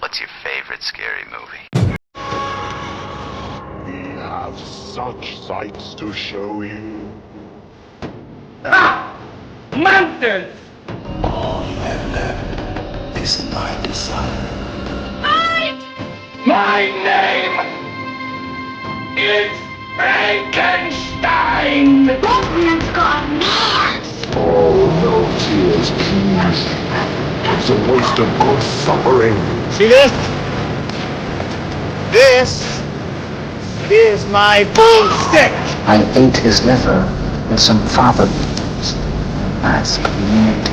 What's your favorite scary movie? We have such sights to show you. Monsters! All you have left is my desire. My name is Frankenstein! Batman's gone mad! Oh, no tears, please. It's a waste of good suffering. See this? This is my boomstick! I ate his liver with some fava beans last night.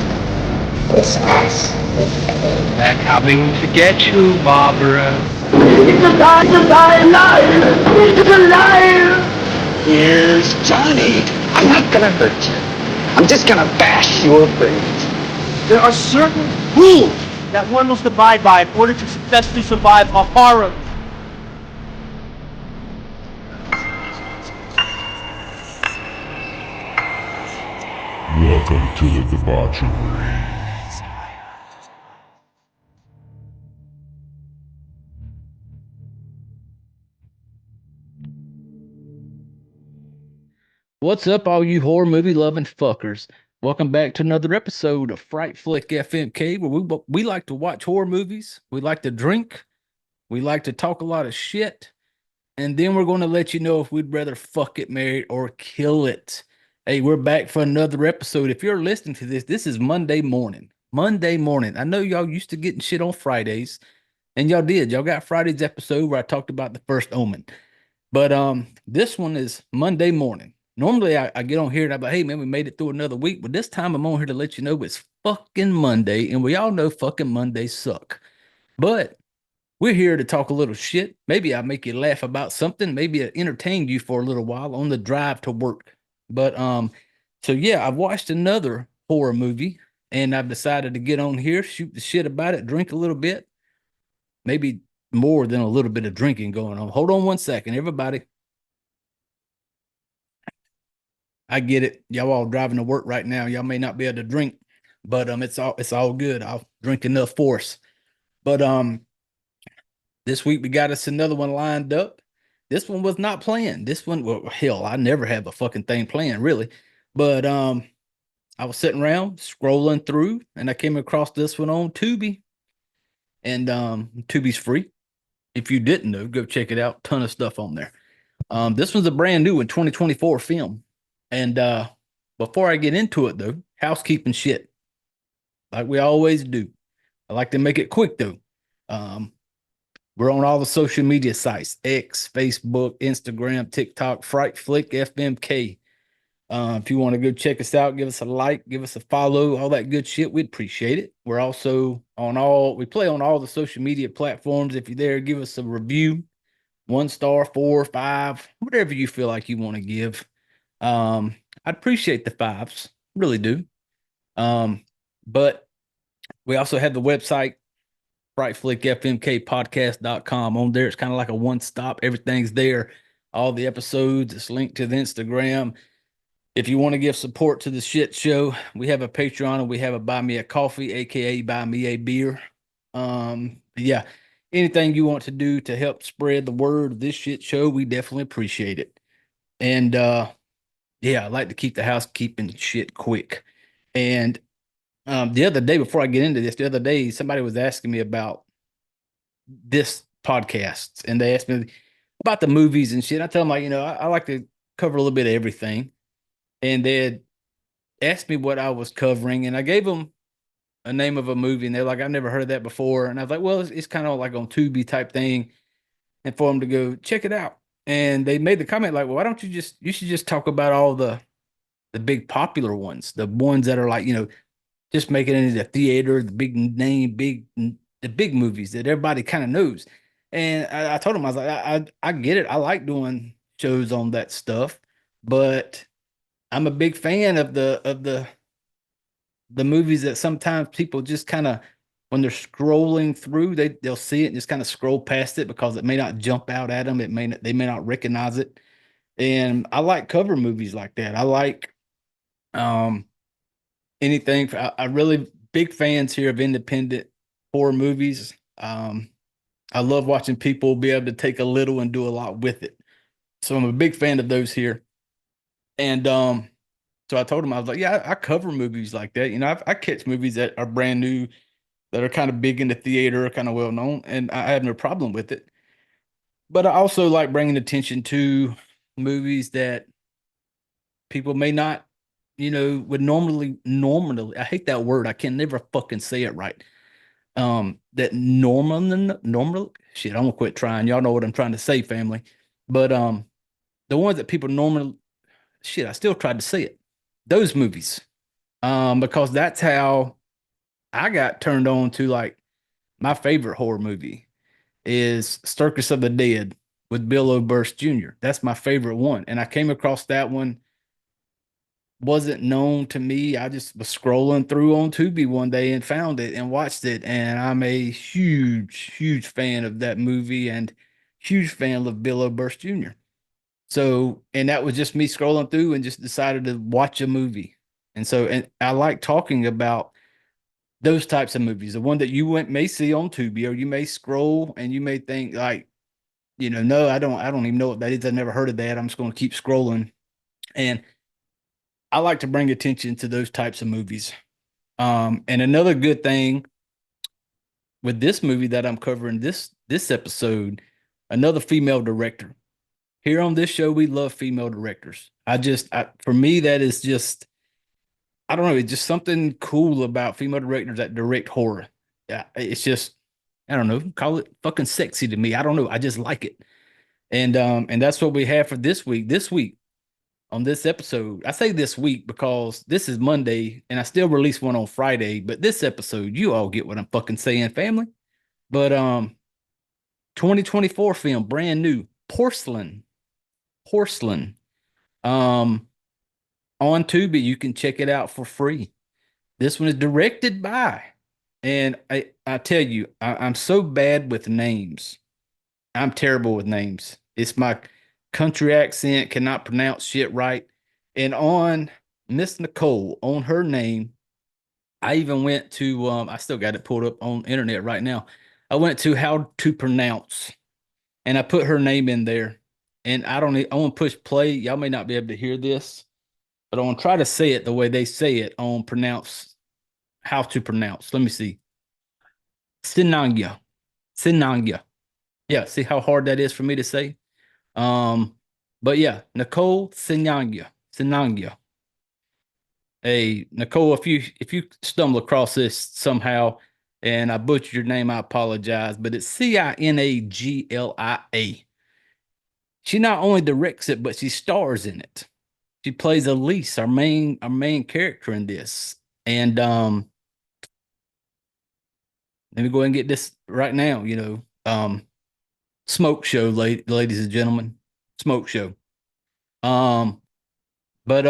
They're coming to get you, Barbara. It's alive! It's alive! Here's Johnny. I'm not gonna hurt you. I'm just gonna bash your brains. There are certain rules that one must abide by in order to successfully survive a horror. Welcome to the debauchery. What's up, all you horror movie loving fuckers? Welcome back to another episode of Fright Flick FMK, where we like to watch horror movies, we like to drink, we like to talk a lot of shit, and then we're going to let you know if we'd rather fuck it, marry it, or kill it. Hey, we're back for another episode. If you're listening to this is Monday morning. Monday morning. I know y'all used to getting shit on Fridays, and y'all did. Y'all got Friday's episode where I talked about the first Omen. But this one is Monday morning. Normally, I get on here and I'm like, hey, man, we made it through another week. But this time I'm on here to let you know it's fucking Monday. And we all know fucking Mondays suck. But we're here to talk a little shit. Maybe I'll make you laugh about something. Maybe I'll entertain you for a little while on the drive to work. But so yeah, I've watched another horror movie. And I've decided to get on here, shoot the shit about it, drink a little bit. Maybe more than a little bit of drinking going on. Hold on one second, everybody. I get it. Y'all all driving to work right now. Y'all may not be able to drink, but it's all good. I'll drink enough for us. But this week we got us another one lined up. This one was not planned. This one, well, hell, I never have a fucking thing planned, really. But I was sitting around scrolling through, and I came across this one on Tubi. And Tubi's free. If you didn't know, go check it out. Ton of stuff on there. This one's a brand new 2024 film. And before I get into it, though, housekeeping shit, like we always do. I like to make it quick, though. We're on all the social media sites: X, Facebook, Instagram, TikTok, Fright Flick, FMK. If you want to go check us out, give us a like, give us a follow, all that good shit, we'd appreciate it. We're also on we play on all the social media platforms. If you're there, give us a review, 1 star, 4, 5, whatever you feel like you want to give. I'd appreciate the 5s, really do. But we also have the website, frightflickfmkpodcast.com. On there, it's kind of like a one-stop. Everything's there. All the episodes, it's linked to the Instagram. If you want to give support to the shit show, we have a Patreon and we have a Buy Me a Coffee, aka Buy Me a Beer. Yeah, anything you want to do to help spread the word of this shit show, we definitely appreciate it. And yeah, I like to keep the housekeeping shit quick. And the other day, before I get into this, the other day, somebody was asking me about this podcast, and they asked me about the movies and shit. I tell them, like, I like to cover a little bit of everything. And they had asked me what I was covering, and I gave them a name of a movie, and they're like, I've never heard of that before. And I was like, well, it's kind of like on Tubi type thing, and for them to go check it out. And they made the comment like, well, why don't you should just talk about all the big popular ones, the ones that are like, just making it into the theater, the big name, the big movies that everybody kind of knows. And I told them, I was like, I get it. I like doing shows on that stuff, but I'm a big fan of the movies that sometimes people just kind of, when they're scrolling through, they'll see it and just kind of scroll past it because it may not jump out at them. They may not recognize it. And I like cover movies like that. I like anything. I really big fans here of independent horror movies. I love watching people be able to take a little and do a lot with it. So I'm a big fan of those here. And so I told him, I was like, yeah, I cover movies like that. You know, I catch movies that are brand new, that are kind of big in the theater, kind of well known, and I have no problem with it. But I also like bringing attention to movies that people may not, would normally, I hate that word. I can never fucking say it right. That normal shit, I'm gonna quit trying. Y'all know what I'm trying to say, family. But the ones that people normally, shit, I still tried to say it. Those movies. Because that's how I got turned on to, like, my favorite horror movie is Circus of the Dead with Bill Oberst Jr. That's my favorite one. And I came across that one, wasn't known to me. I just was scrolling through on Tubi one day and found it and watched it. And I'm a huge, huge fan of that movie and huge fan of Bill Oberst Jr. So, and that was just me scrolling through and just decided to watch a movie. And so, and I like talking about those types of movies, the one that you may see on Tubi, or you may scroll and you may think like, no, I don't even know what that is. I never heard of that. I'm just going to keep scrolling. And I like to bring attention to those types of movies. And another good thing with this movie that I'm covering this episode, another female director. Here on this show, we love female directors. For me, that is just, I don't know, it's just something cool about female directors that direct horror. Yeah, it's just, I don't know, call it fucking sexy to me. I don't know, I just like it. And that's what we have for this week. This week on this episode, I say this week because this is Monday and I still release one on Friday, but this episode, you all get what I'm fucking saying, family. But 2024 film, brand new, Porcelain. Porcelain. On Tubi, you can check it out for free. This one is directed by, and I tell you, I'm so bad with names. I'm terrible with names. It's my country accent, cannot pronounce shit right. And on Miss Nicole, on her name, I even went to, I still got it pulled up on internet right now. I went to how to pronounce, and I put her name in there. And I want to push play. Y'all may not be able to hear this, but I want to try to say it the way they say it on how to pronounce. Let me see. Cinaglia. Cinaglia. Yeah, see how hard that is for me to say? But yeah, Nicole Cinaglia. Cinaglia. Hey, Nicole, if you stumble across this somehow and I butchered your name, I apologize, but it's Cinaglia. She not only directs it, but she stars in it. She plays Elise, our main character in this. And let me go ahead and get this right now, smoke show, ladies and gentlemen. Smoke show. Um, but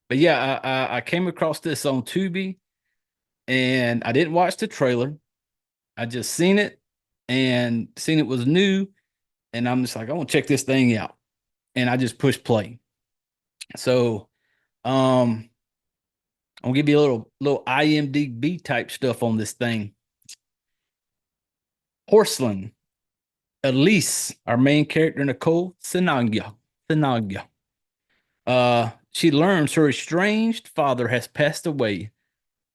yeah, I came across this on Tubi and I didn't watch the trailer. I just seen it and seen it was new. And I'm just like, I want to check this thing out. And I just pushed play. So I'll give you a little IMDb type stuff on this thing. Porcelain. Elise, our main character, Nicole Cinaglia. Cinaglia. She learns her estranged father has passed away,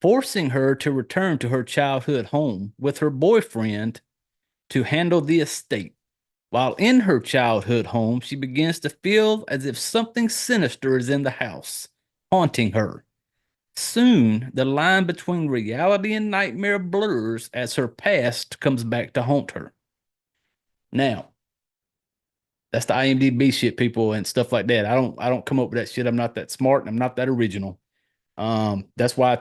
forcing her to return to her childhood home with her boyfriend to handle the estate. While in her childhood home, she begins to feel as if something sinister is in the house, haunting her. Soon, the line between reality and nightmare blurs as her past comes back to haunt her. Now, that's the IMDb shit, people, and stuff like that. I don't come up with that shit. I'm not that smart and I'm not that original. That's why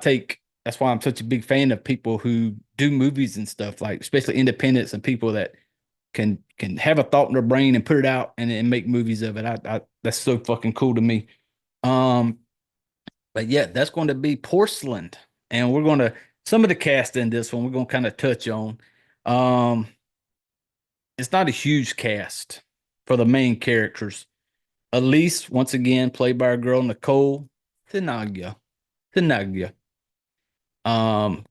I'm such a big fan of people who do movies and stuff, like especially independents and people that can have a thought in their brain and put it out and make movies of it. That's so fucking cool to me. But yeah, that's going to be Porcelain. And we're going to, some of the cast in this one, we're going to kind of touch on. It's not a huge cast for the main characters. Elise, once again, played by our girl Nicole Cinaglia. Cinaglia.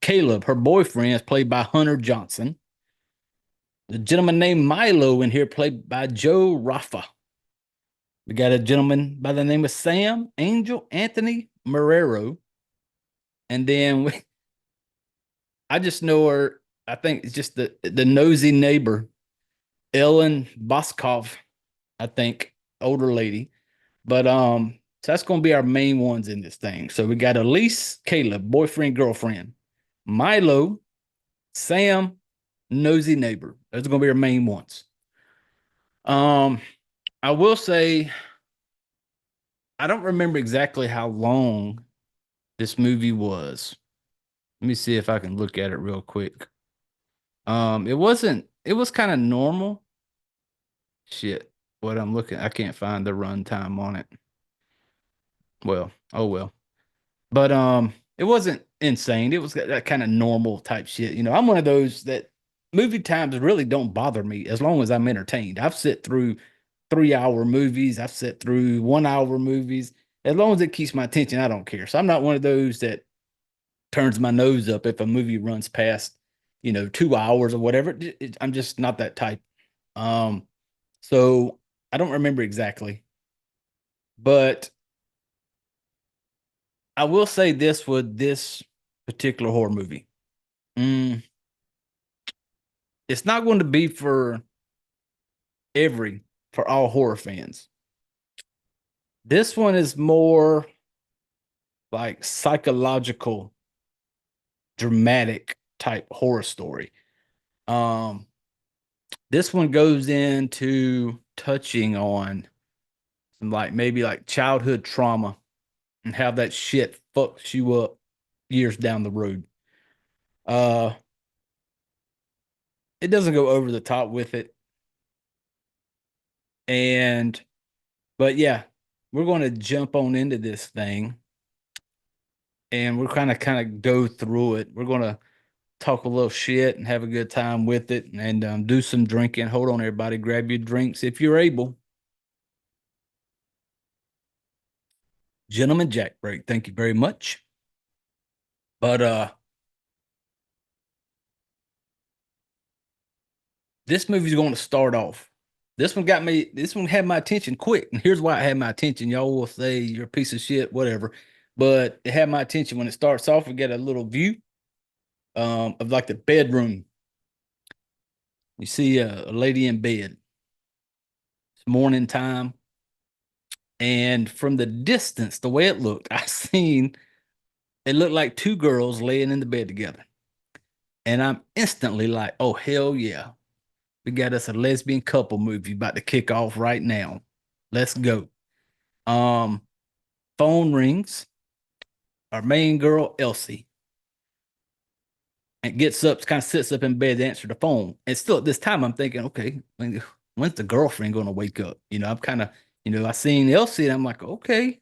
Caleb, her boyfriend, is played by Hunter Johnson. a gentleman named Milo in here, played by Joe Raffa. We got a gentleman by the name of Sam Angel Anthony Marrero. And then I just know her. I think it's just the nosy neighbor, Ellen Boskov, I think, older lady. But so that's gonna be our main ones in this thing. So we got Elise, Caleb, boyfriend, girlfriend, Milo, Sam, nosy neighbor. Those are gonna be our main ones. I will say I don't remember exactly how long this movie was. Let me see if I can look at it real quick. It was kind of normal. Shit. What I'm looking, I can't find the runtime on it. Well, oh well. But it wasn't insane. It was that kind of normal type shit. You know, I'm one of those that movie times really don't bother me as long as I'm entertained. I've sit through 3 hour movies, I've sit through 1 hour movies. As long as it keeps my attention, I don't care. So I'm not one of those that turns my nose up if a movie runs past, 2 hours or whatever. I'm just not that type. Um, so I don't remember exactly, but I will say this with this particular horror movie. Mm, it's not going to be every for all horror fans. This one is more like psychological, dramatic type horror story. Um, this one goes into touching on some maybe like childhood trauma and how that shit fucks you up years down the road. Uh, it doesn't go over the top with it. And but yeah, we're going to jump on into this thing and we're kind of go through it. We're going to talk a little shit and have a good time with it and do some drinking. Hold on, everybody. Grab your drinks if you're able. Gentlemen, Jack break. Thank you very much. But this movie's going to start off. This one had my attention quick. And here's why it had my attention. Y'all will say you're a piece of shit, whatever. But it had my attention when it starts off. We get a little view of like the bedroom. You see a lady in bed. It's morning time. And from the distance, the way it looked, it looked like two girls laying in the bed together. And I'm instantly like, oh, hell yeah. We got us a lesbian couple movie about to kick off right now. Let's go. Phone rings. Our main girl, Elsie, and gets up, kind of sits up in bed to answer the phone. And still at this time, I'm thinking, okay, when's the girlfriend going to wake up? I'm kind of, I seen Elsie and I'm like, okay.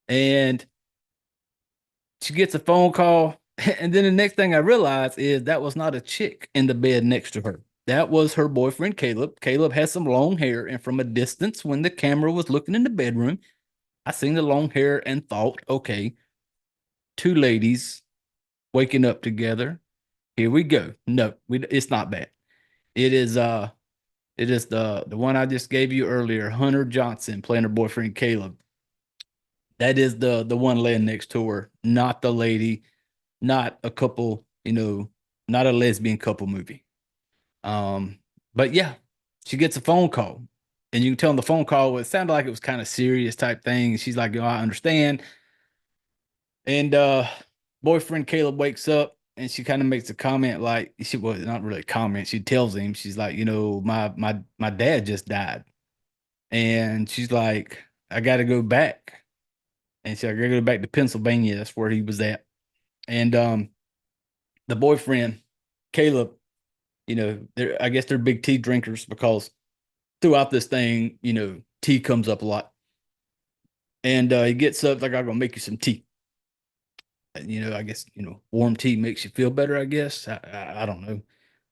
And she gets a phone call. And then the next thing I realized is that was not a chick in the bed next to her. That was her boyfriend, Caleb. Caleb has some long hair. And from a distance, when the camera was looking in the bedroom, I seen the long hair and thought, okay, two ladies waking up together. Here we go. No, it's not bad. It is the one I just gave you earlier, Hunter Johnson playing her boyfriend Caleb. That is the one laying next to her, not the lady, not a couple, not a lesbian couple movie. But yeah, she gets a phone call. And you can tell on the phone call, it sounded like it was kind of serious type thing. She's like, I understand. And boyfriend Caleb wakes up and she kind of makes a comment like she was not really a comment. She tells him, she's like, my dad just died. And she's like, I gotta go back. And she's like, I gotta go back to Pennsylvania. That's where he was at. And the boyfriend, Caleb, I guess they're big tea drinkers because throughout this thing, tea comes up a lot. And he gets up like, I'm gonna make you some tea. I guess, warm tea makes you feel better, I guess. I don't know.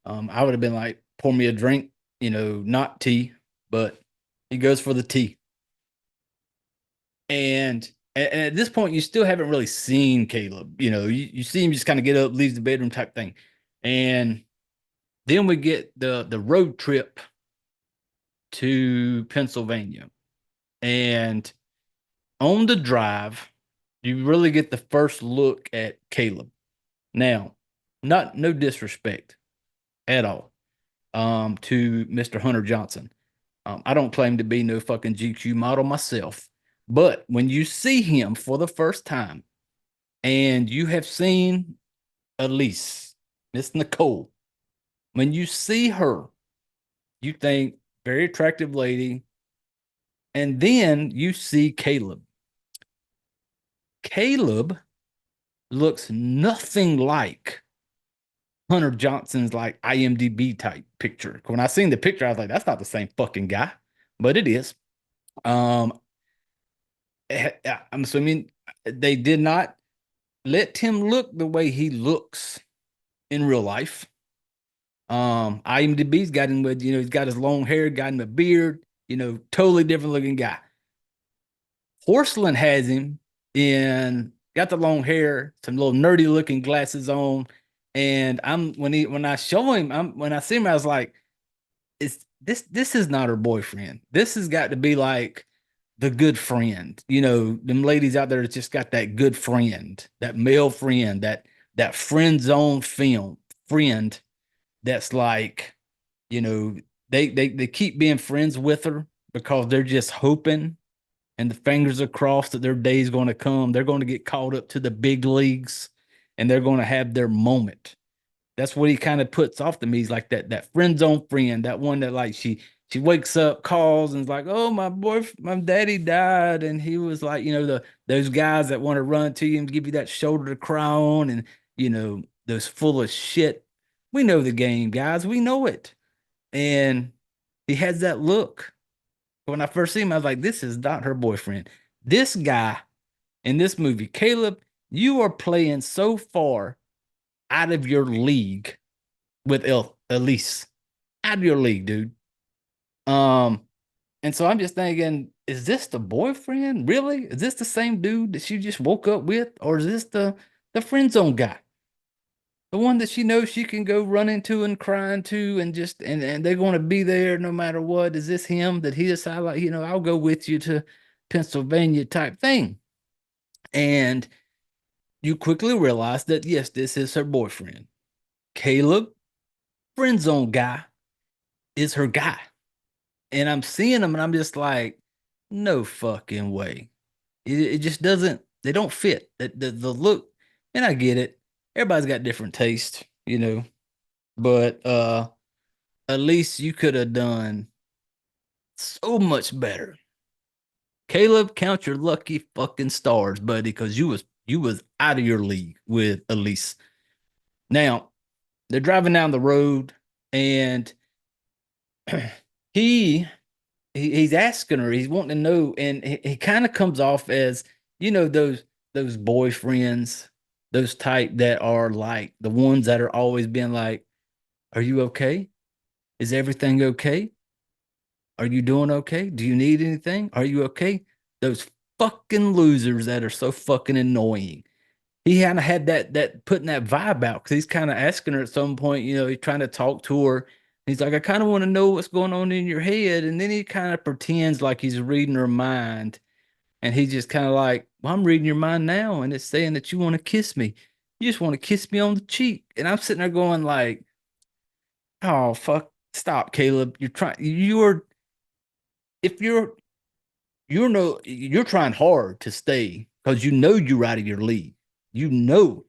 I would have been like, pour me a drink, not tea, but he goes for the tea. And at this point, you still haven't really seen Caleb. You see him just kind of get up, leaves the bedroom type thing. And Then we get the road trip to Pennsylvania. And on the drive, you really get the first look at Caleb. Now, no disrespect at all to Mr. Hunter Johnson. I don't claim to be no fucking GQ model myself, but when you see him for the first time and you have seen Elise, Miss Nicole, when you see her, you think very attractive lady, and then you see Caleb. Caleb looks nothing like Hunter Johnson's like IMDb type picture. When I seen the picture, I was like, that's not the same fucking guy, but it is. I'm assuming they did not let him look the way he looks in real life. IMDb's got him with, he's got his long hair, got him a beard, totally different looking guy. Porcelain has him in, got the long hair, some little nerdy looking glasses on. And when I show him, when I see him, I was like, this is not her boyfriend. This has got to be like the good friend. Them ladies out there that just got that good friend, that male friend, that friend zone friend that's like, they keep being friends with her because they're just hoping and the fingers are crossed that their day's going to come. They're going to get called up to the big leagues and they're going to have their moment. That's what he kind of puts off to me. He's like that friend zone friend, that one that like she wakes up, calls, and is like, oh, my daddy died. And he was like, those guys that want to run to you and give you that shoulder to cry on, and those full of shit. We know the game, guys. We know it. And he has that look. When I first see him, I was like, this is not her boyfriend. This guy in this movie, Caleb, you are playing so far out of your league with Elise. Out of your league, dude. And so I'm just thinking, is this the boyfriend? Really? Is this the same dude that she just woke up with? Or is this the friend zone guy? The one that she knows she can go run into and cry into and just and they're going to be there no matter what. Is this him that he decided, like, I'll go with you to Pennsylvania type thing? And you quickly realize that, yes, this is her boyfriend. Caleb, friend zone guy, is her guy. And I'm seeing them and I'm just like, no fucking way. It just doesn't, they don't fit. The look, and I get it. Everybody's got different taste, but at least you could have done so much better. Caleb, count your lucky fucking stars, buddy, because you was out of your league with Elise. Now, they're driving down the road and he's asking her, he's wanting to know, and he kind of comes off as, those boyfriends, those type that are like the ones that are always being like, are you okay? Is everything okay? Are you doing okay? Do you need anything? Are you okay? Those fucking losers that are so fucking annoying. He kind of had that putting that vibe out because he's kind of asking her at some point, he's trying to talk to her. He's like, I kind of want to know what's going on in your head. And then he kind of pretends like he's reading her mind. And he's just kind of like, well, I'm reading your mind now. And it's saying that you want to kiss me. You just want to kiss me on the cheek. And I'm sitting there going like, oh, fuck. Stop, Caleb. You're trying hard to stay because you're out of your league. You know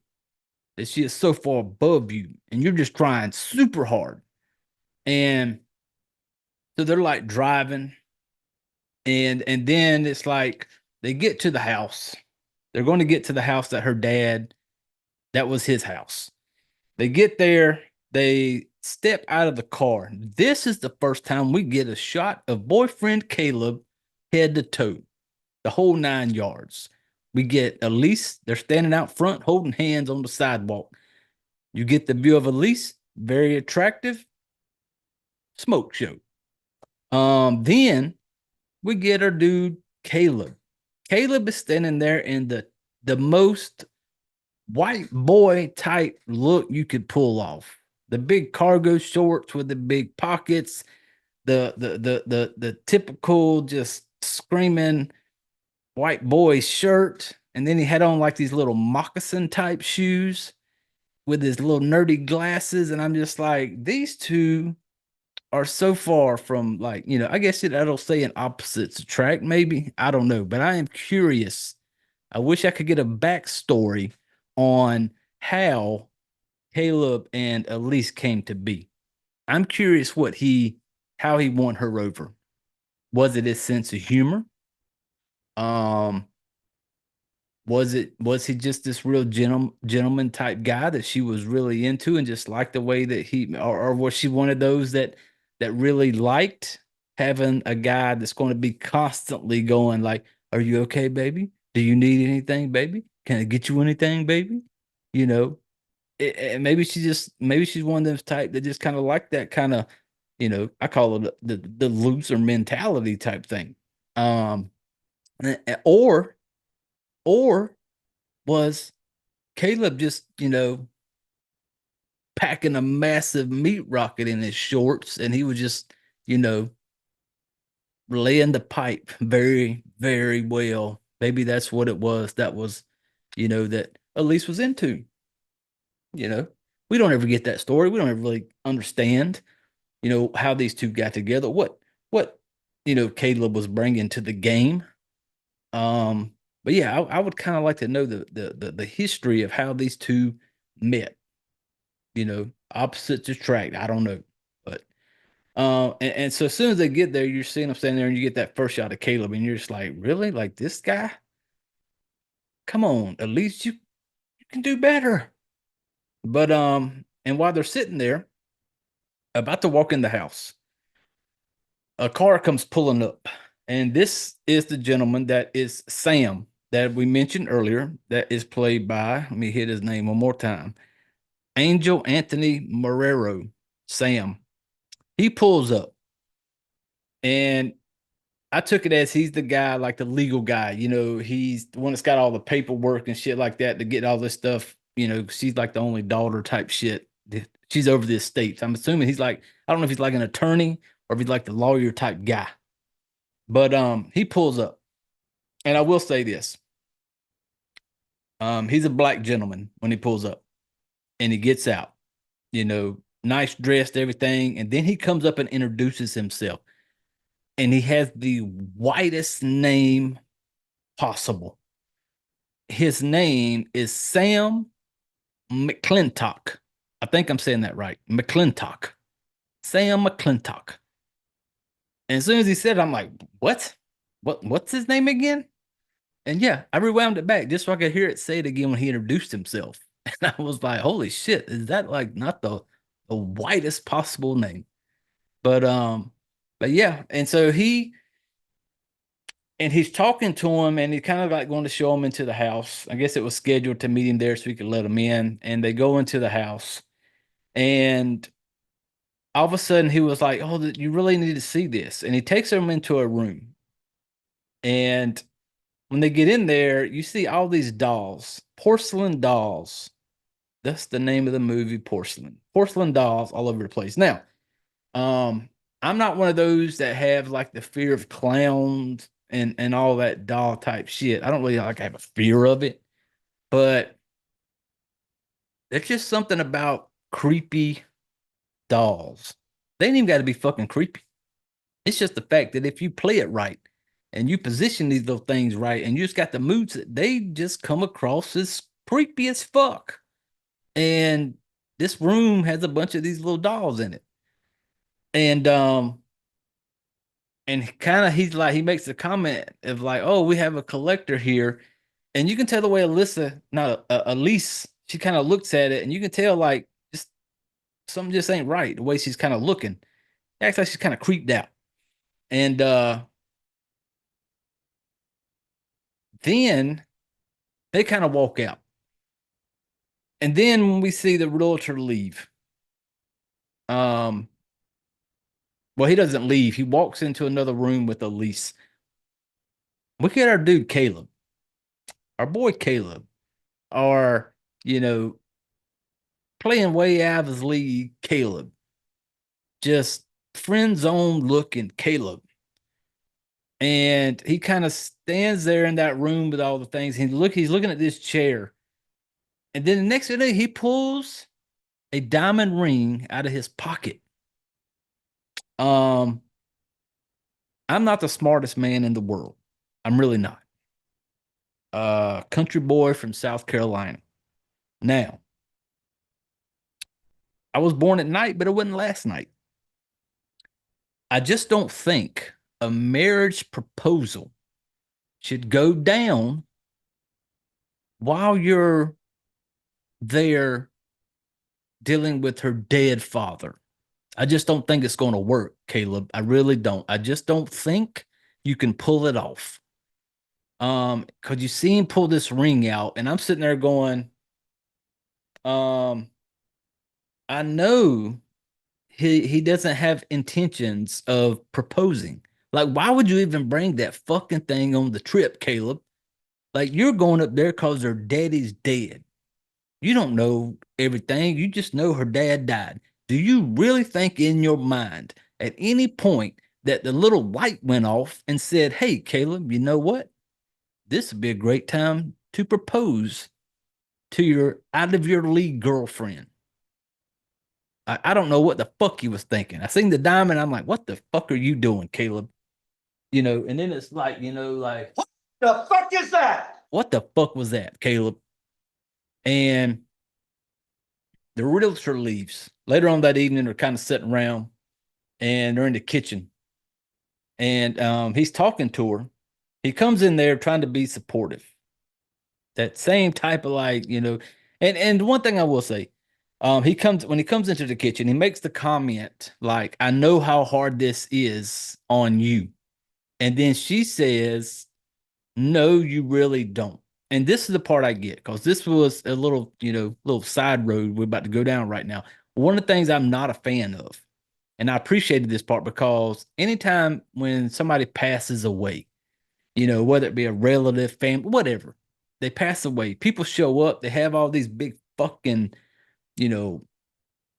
that she is so far above you and you're just trying super hard. And so they're like driving and then it's like they get to the house. They're going to get to the house that her dad, that was his house. They get there, they step out of the car. This is the first time we get a shot of boyfriend Caleb head to toe, the whole 9 yards. We get Elise, they're standing out front holding hands on the sidewalk. You get the view of Elise, very attractive, smoke show. Then we get our dude Caleb. Caleb is standing there in the most white boy type look you could pull off. The big cargo shorts with the big pockets, the typical just screaming white boy shirt, and then he had on like these little moccasin type shoes with his little nerdy glasses, and I'm just like, these two are so far from, like, I guess that'll say an opposites attract, maybe. I don't know, but I am curious. I wish I could get a backstory on how Caleb and Elise came to be. I'm curious how he won her over. Was it his sense of humor? Um, was he just this real gentleman type guy that she was really into and just liked the way that or was she one of those that really liked having a guy that's going to be constantly going like, "Are you okay, baby? Do you need anything, baby? Can I get you anything, baby?" You know, maybe maybe she's one of those type that just kind of like that kind of, I call it the loser mentality type thing. Um, or or was Caleb just, packing a massive meat rocket in his shorts and he was just, you know, laying the pipe very, very well. Maybe that's what it was. That was, that Elise was into. You know, we don't ever get that story. We don't ever really understand, how these two got together. What, Caleb was bringing to the game. But yeah, I would kind of like to know the history of how these two met. Opposites attract. I don't know, but and so as soon as they get there, you're seeing them standing there, and you get that first shot of Caleb, and you're just like, really, like this guy? Come on, at least you can do better. But and while they're sitting there, about to walk in the house, a car comes pulling up, and this is the gentleman that is Sam that we mentioned earlier. That is played by. Let me hit his name one more time. Angel Anthony Marrero, Sam. He pulls up, and I took it as he's the guy, like the legal guy. He's the one that's got all the paperwork and shit like that to get all this stuff. She's like the only daughter type shit. She's over the estates. I'm assuming he's like, I don't know if he's like an attorney or if he's like the lawyer type guy. But he pulls up, and I will say this: he's a black gentleman when he pulls up, and he gets out. Nice dressed, everything, and then he comes up and introduces himself. And he has the whitest name possible. His name is Sam McClintock. I think I'm saying that right. McClintock. Sam McClintock. And as soon as he said it, I'm like, what? What's his name again? And yeah, I rewound it back just so I could hear it say it again when he introduced himself. And I was like, holy shit, is that like not the whitest possible name? But yeah, and so he's talking to him, and he's kind of like going to show him into the house. I guess it was scheduled to meet him there so he could let him in. And they go into the house, and all of a sudden he was like, "Oh, you really need to see this." And he takes him into a room. And when they get in there, you see all these dolls, porcelain dolls. That's the name of the movie, Porcelain. Porcelain dolls all over the place. Now, um, I'm not one of those that have like the fear of clowns and all that doll type shit. I don't really like have a fear of it, but it's just something about creepy dolls. They ain't even got to be fucking creepy. It's just the fact that if you play it right and you position these little things right and you just got the moods, they just come across as creepy as fuck. And this room has a bunch of these little dolls in it. And kind of he makes a comment of like, "Oh, we have a collector here," and you can tell the way Elise, she kind of looks at it, and you can tell like just something just ain't right. The way she's kind of looking, acts like she's kind of creeped out. And then they kind of walk out, and then when we see the realtor leave, um, well, he doesn't leave. He walks into another room with Elise. Look at our dude Caleb, our boy Caleb, our you know playing way out of his league, Caleb. Just friend zone looking Caleb. And he kind of stands there in that room with all the things. He's looking at this chair. And then the next day he pulls a diamond ring out of his pocket. I'm not the smartest man in the world. I'm really not. Country boy from South Carolina. Now, I was born at night, but it wasn't last night. I just don't think a marriage proposal should go down while you're there dealing with her dead father. I just don't think it's going to work, Caleb. I really don't. I just don't think you can pull it off. Cause you see him pull this ring out, and I'm sitting there going, I know he doesn't have intentions of proposing. Like, why would you even bring that fucking thing on the trip, Caleb? Like, you're going up there because her daddy's dead. You don't know everything. You just know her dad died. Do you really think in your mind at any point that the little light went off and said, hey, Caleb, you know what? This would be a great time to propose to your out of your league girlfriend. I don't know what the fuck he was thinking. I seen the diamond. I'm like, what the fuck are you doing, Caleb? You know, and then it's like, you know, like, What the fuck is that? what the fuck was that, Caleb? And the realtor leaves. Later on that evening, they're kind of sitting around and they're in the kitchen. And he's talking to her. He comes in there trying to be supportive. That same type of like, you know, and one thing I will say, when he comes into the kitchen, he makes the comment like, I know how hard this is on you. And then she says, no, you really don't. And this is the part I get, because this was a little, you know, little side road we're about to go down right now. One of the things I'm not a fan of, and I appreciated this part, because anytime when somebody passes away, you know, whether it be a relative, family, whatever, they pass away, people show up, they have all these big fucking, you know,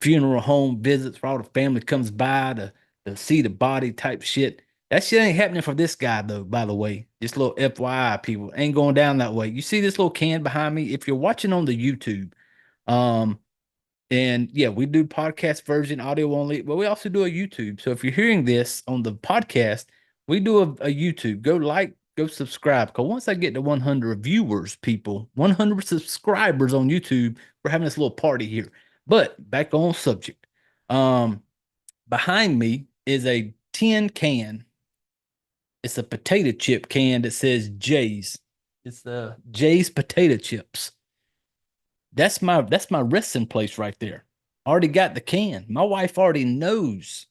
funeral home visits where all the family comes by to see the body type shit. That shit ain't happening for this guy, though, by the way. Just little FYI, people. Ain't going down that way. You see this little can behind me? If you're watching on the YouTube, and yeah, we do podcast version, audio only, but we also do a YouTube. So if you're hearing this on the podcast, we do a YouTube. Go like, go subscribe. Because once I get to 100 viewers, people, 100 subscribers on YouTube, we're having this little party here. But back on subject. Behind me is a tin can. It's a potato chip can that says Jay's. It's the Jay's potato chips. That's my resting place right there. Already got the can. My wife already knows.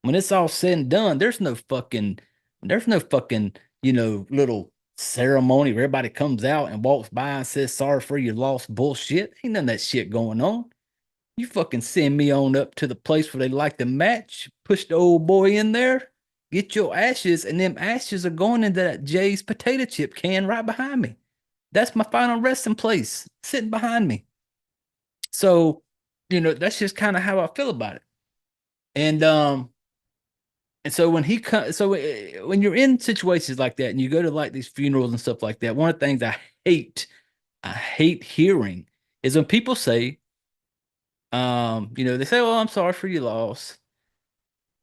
When it's all said and done, there's no fucking, you know, little ceremony where everybody comes out and walks by and says sorry for your lost bullshit. Ain't none of that shit going on. You fucking send me on up to the place where they like to match, push the old boy in there, get your ashes, and them ashes are going into that Jay's potato chip can right behind me. That's my final resting place, sitting behind me. So, you know, that's just kind of how I feel about it. And so when when you're in situations like that and you go to like these funerals and stuff like that, one of the things I hate hearing is when people say, you know, they say, "Oh, I'm sorry for your loss,"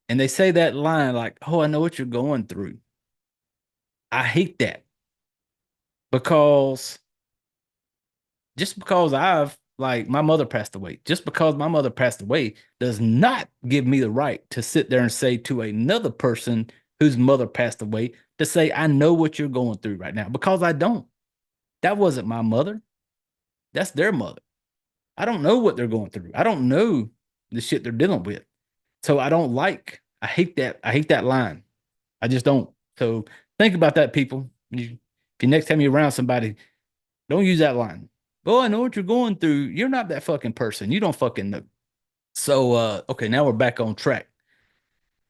and they say that line like, "Oh, I know what you're going through." I hate that, because just because my mother passed away, just because my mother passed away does not give me the right to sit there and say to another person whose mother passed away to say, I know what you're going through right now, because I don't. That wasn't my mother. That's their mother. I don't know what they're going through. I don't know the shit they're dealing with. So I hate that line. I just don't. So think about that, people. If you next time you're around somebody, don't use that line. Oh, I know what you're going through. You're not that fucking person. You don't fucking know. So okay, now we're back on track.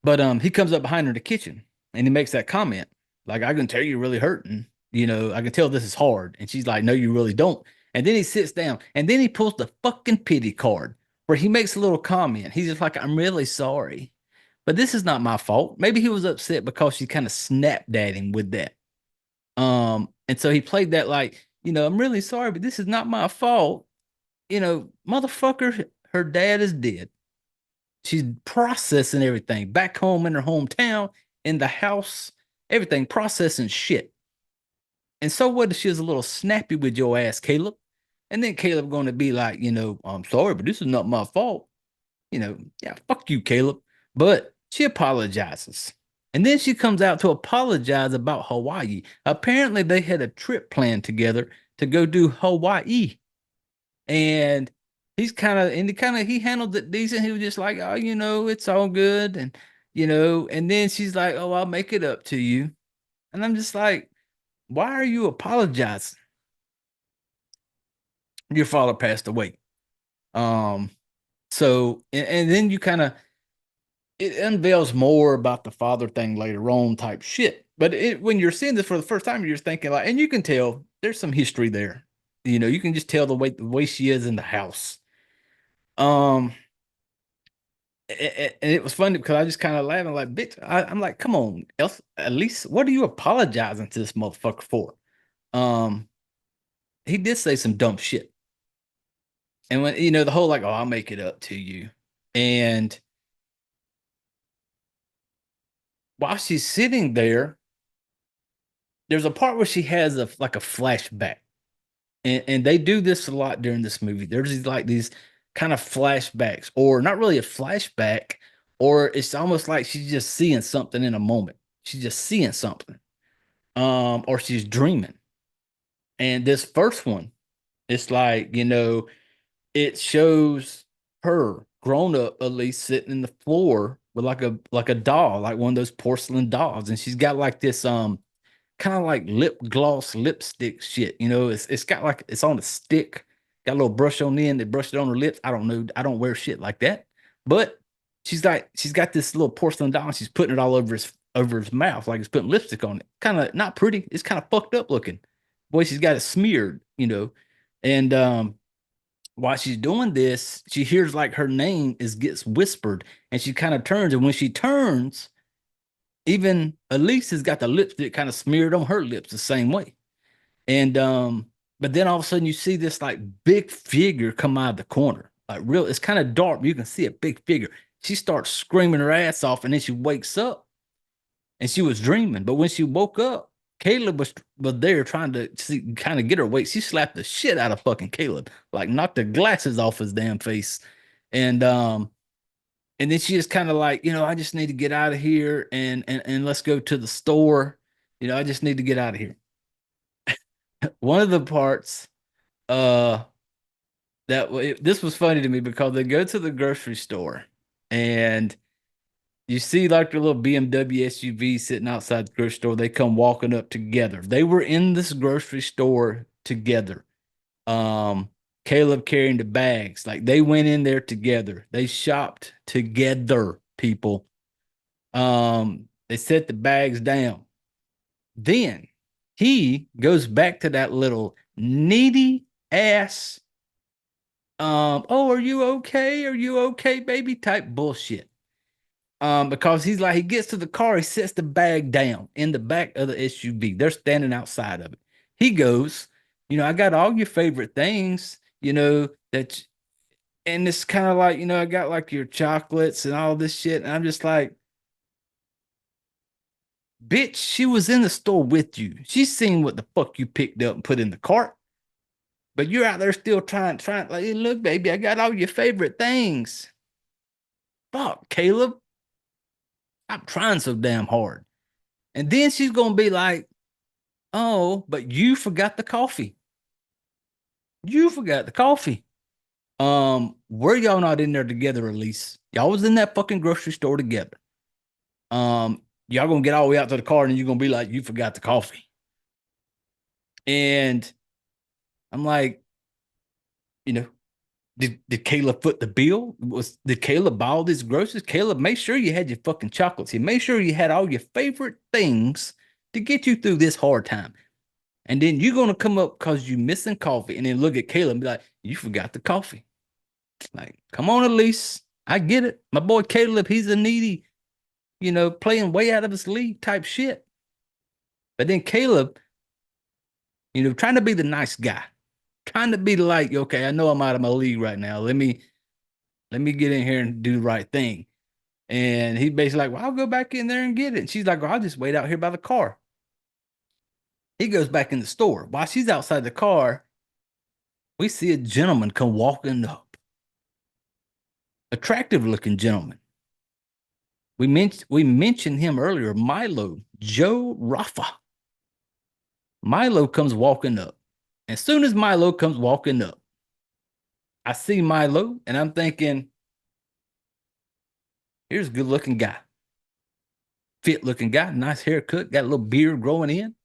But he comes up behind her in the kitchen and he makes that comment. Like, I can tell you're really hurting. You know, I can tell this is hard. And she's like, no, you really don't. And then he sits down and then he pulls the fucking pity card where he makes a little comment. He's just like, I'm really sorry, but this is not my fault. Maybe he was upset because she kind of snapped at him with that. And so he played that like, I'm really sorry, but this is not my fault. Motherfucker, her dad is dead. She's processing everything back home in her hometown, in the house, everything, processing shit. And so what if she was a little snappy with your ass, Caleb? And then Caleb going to be like, I'm sorry, but this is not my fault. Yeah, fuck you, Caleb. But she apologizes. And then she comes out to apologize about Hawaii. Apparently, they had a trip planned together to go do Hawaii. And he handled it decent. He was just like, oh, it's all good. And then she's like, oh, I'll make it up to you. And I'm just like, why are you apologizing? Your father passed away. So, and then it unveils more about the father thing later on type shit. But when you're seeing this for the first time, you're just thinking like, and you can tell there's some history there. You can just tell the way she is in the house. And it was funny because I just kind of laughing like, bitch, I'm like, come on, Elise, what are you apologizing to this motherfucker for? He did say some dumb shit. And when, the whole like, oh, I'll make it up to you. And while she's sitting there, there's a part where she has a flashback. And they do this a lot during this movie. There's these kind of flashbacks, or not really a flashback, or it's almost like she's just seeing something in a moment. She's just seeing something. Or she's dreaming. And this first one, it's like, it shows her grown up Elise sitting in the floor with like a doll, like one of those porcelain dolls. And she's got like this kind of like lip gloss lipstick shit. It's got like it's on a stick, got a little brush on the end. They brushed it on her lips. I don't know. I don't wear shit like that. But she's got this little porcelain doll and she's putting it all over his mouth, like it's putting lipstick on it. Kind of not pretty. It's kind of fucked up looking. Boy, she's got it smeared, And while she's doing this, she hears like her name gets whispered, and she kind of turns. And when she turns, even Elise has got the lipstick kind of smeared on her lips the same way. And but then all of a sudden you see this like big figure come out of the corner. Like it's kind of dark, but you can see a big figure. She starts screaming her ass off, and then she wakes up. And she was dreaming. But when she woke up, Caleb was there trying to kind of get her awake. She slapped the shit out of fucking Caleb, like knocked the glasses off his damn face. And then she just kind of like, I just need to get out of here and let's go to the store. I just need to get out of here. One of the parts, this was funny to me because they go to the grocery store and you see like the little BMW SUV sitting outside the grocery store. They come walking up together. They were in this grocery store together. Caleb carrying the bags. Like they went in there together. They shopped together, people. They set the bags down. Then he goes back to that little needy ass. Oh, are you okay? Are you okay, baby? Type bullshit. Because he gets to the car, he sets the bag down in the back of the SUV. They're standing outside of it. He goes, I got all your favorite things, and it's kind of like, I got like your chocolates and all this shit. And I'm just like, bitch, she was in the store with you. She's seen what the fuck you picked up and put in the cart. But you're out there still trying, like, hey, look, baby, I got all your favorite things. Fuck, Caleb. I'm trying so damn hard. And then she's going to be like, oh, but you forgot the coffee. You forgot the coffee. Were y'all not in there together, Elise? Y'all was in that fucking grocery store together. Y'all going to get all the way out to the car and you're going to be like, you forgot the coffee. And I'm like, did Caleb foot the bill? Did Caleb buy all these groceries? Caleb, make sure you had your fucking chocolates. He made sure you had all your favorite things to get you through this hard time. And then you're gonna come up because you missing coffee, and then look at Caleb and be like, you forgot the coffee. Like, come on, Elise. I get it. My boy Caleb, he's a needy, playing way out of his league type shit. But then Caleb, trying to be the nice guy, trying to be like, okay, I know I'm out of my league right now. Let me get in here and do the right thing. And he's basically like, well, I'll go back in there and get it. And she's like, well, I'll just wait out here by the car. He goes back in the store. While she's outside the car, we see a gentleman come walking up. Attractive looking gentleman. We mentioned him earlier, Milo, Joe Rafa. Milo comes walking up. As soon as Milo comes walking up, I see Milo and I'm thinking, here's a good looking guy. Fit looking guy, nice haircut, got a little beard growing in,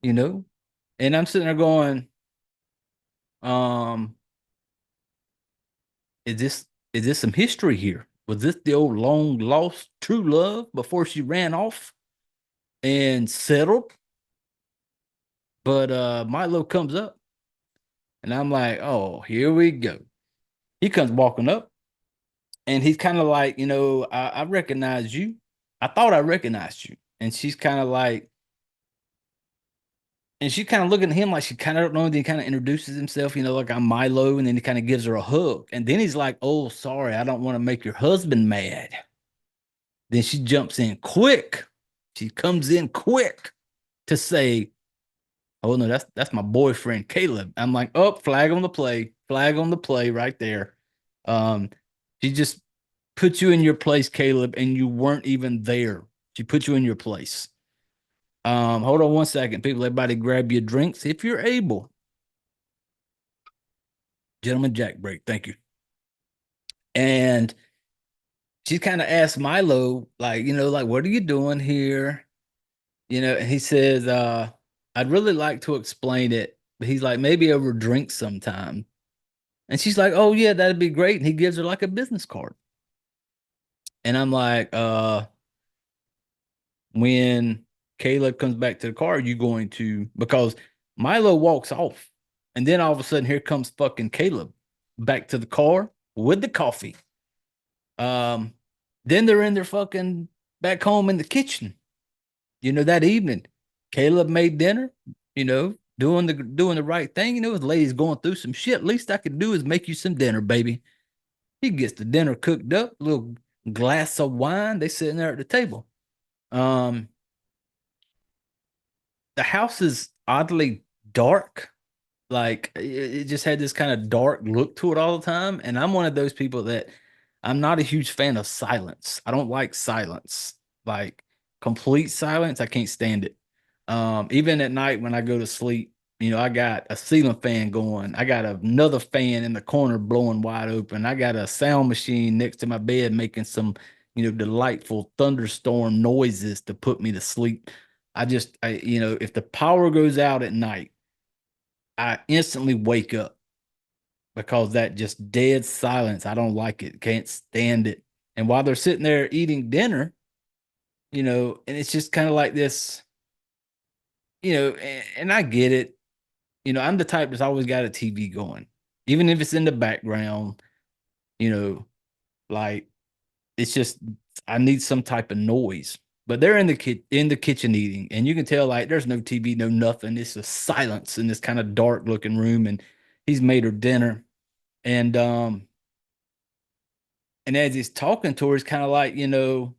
And I'm sitting there going, is this some history here? Was this the old long lost true love before she ran off and settled? But Milo comes up and I'm like, oh, here we go. He comes walking up and he's kind of like, I recognize you. I thought I recognized you. And she's kind of like, and she's kind of looking at him like she kind of don't know. And then he kind of introduces himself, like I'm Milo. And then he kind of gives her a hug. And then he's like, oh, sorry, I don't want to make your husband mad. Then she jumps in quick. She comes in quick to say, oh, no, that's my boyfriend, Caleb. I'm like, oh, flag on the play right there. She just put you in your place, Caleb, and you weren't even there. She put you in your place. Hold on one second, people. Everybody grab your drinks if you're able. Gentleman Jack break. Thank you. And she kind of asked Milo, like, what are you doing here? And he says, I'd really like to explain it, but he's like, maybe over drinks sometime. And she's like, oh yeah, that'd be great. And he gives her like a business card. And I'm like, when Caleb comes back to the car, you going to, because Milo walks off. And then all of a sudden, here comes fucking Caleb back to the car with the coffee. Then they're in their fucking back home in the kitchen. That evening, Caleb made dinner, doing the right thing. His lady's going through some shit. Least I could do is make you some dinner, baby. He gets the dinner cooked up, a little glass of wine. They sitting there at the table. The house is oddly dark. Like it just had this kind of dark look to it all the time. And I'm one of those people that I'm not a huge fan of silence. I don't like silence, like complete silence. I can't stand it. Even at night when I go to sleep, I got a ceiling fan going. I got another fan in the corner blowing wide open. I got a sound machine next to my bed making some, delightful thunderstorm noises to put me to sleep. If the power goes out at night, I instantly wake up because that just dead silence. I don't like it. Can't stand it. And while they're sitting there eating dinner, and it's just kind of like this, and I get it. I'm the type that's always got a TV going, even if it's in the background, like it's just, I need some type of noise. But they're in the kitchen eating, and you can tell like there's no TV, no nothing. It's just silence in this kind of dark looking room, and he's made her dinner, and as he's talking to her, he's kind of like, and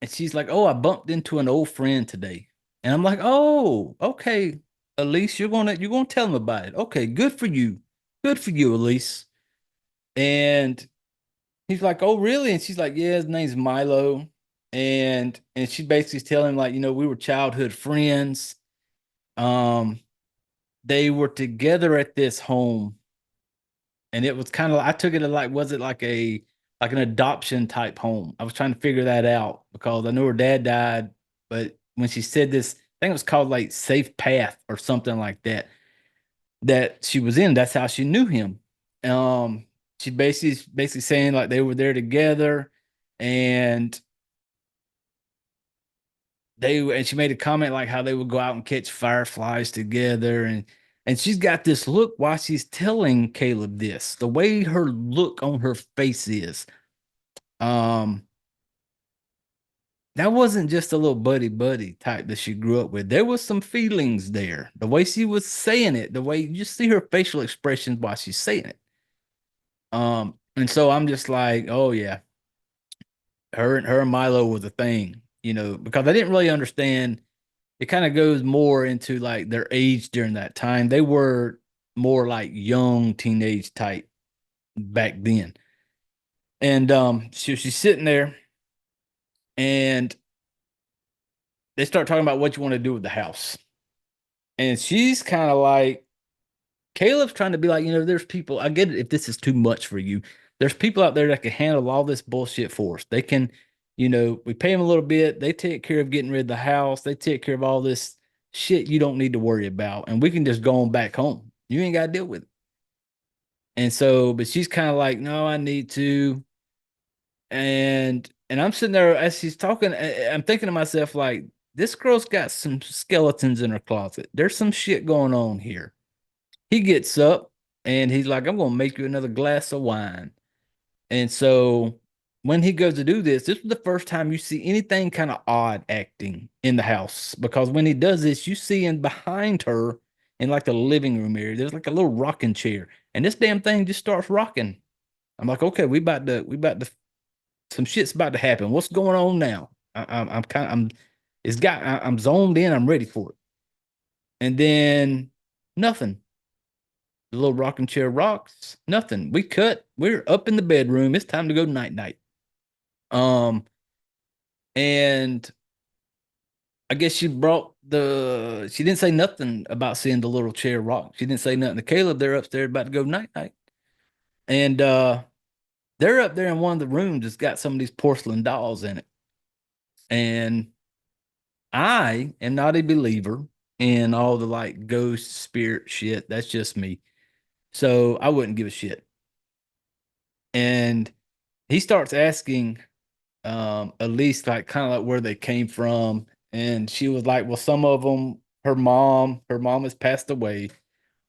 she's like, "Oh, I bumped into an old friend today," and I'm like, "Oh, okay, Elise, you're gonna tell him about it. Okay, good for you, Elise." And he's like, "Oh, really?" And she's like, "Yeah, his name's Milo." And she basically telling him like, we were childhood friends. They were together at this home, and it was kind of, I took it like, was it like an adoption type home? I was trying to figure that out because I knew her dad died, but when she said this, I think it was called like Safe Path or something like that, that she was in. That's how she knew him. She basically saying like they were there together, and and she made a comment like how they would go out and catch fireflies together, and she's got this look while she's telling Caleb this. The way her look on her face is, um, that wasn't just a little buddy buddy type that she grew up with. There was some feelings there. The way she was saying it, the way you just see her facial expressions while she's saying it. And so I'm just like, oh yeah, her and Milo was a thing, because I didn't really understand. It kind of goes more into like their age during that time. They were more like young teenage type back then. And she's sitting there and they start talking about what you want to do with the house. And she's kind of like, Caleb's trying to be like, there's people, I get it if this is too much for you. There's people out there that can handle all this bullshit for us. They can, we pay them a little bit. They take care of getting rid of the house. They take care of all this shit you don't need to worry about. And we can just go on back home. You ain't got to deal with it. And so, but she's kind of like, no, I need to. And I'm sitting there as she's talking, I'm thinking to myself, like, this girl's got some skeletons in her closet. There's some shit going on here. He gets up and he's like, I'm going to make you another glass of wine. And so when he goes to do this was the first time you see anything kind of odd acting in the house. Because when he does this, you see in behind her in like the living room area, there's like a little rocking chair. And this damn thing just starts rocking. I'm like, okay, some shit's about to happen. What's going on now? I'm zoned in. I'm ready for it. And then nothing. The little rocking chair rocks. Nothing. We cut. We're up in the bedroom. It's time to go night night. And I guess she didn't say nothing about seeing the little chair rock. She didn't say nothing to Caleb. They're upstairs about to go night night. And they're up there in one of the rooms that's got some of these porcelain dolls in it. And I am not a believer in all the like ghost spirit shit. That's just me. So I wouldn't give a shit. And he starts asking Elise like kind of like where they came from. And she was like, well, some of them, her mom has passed away.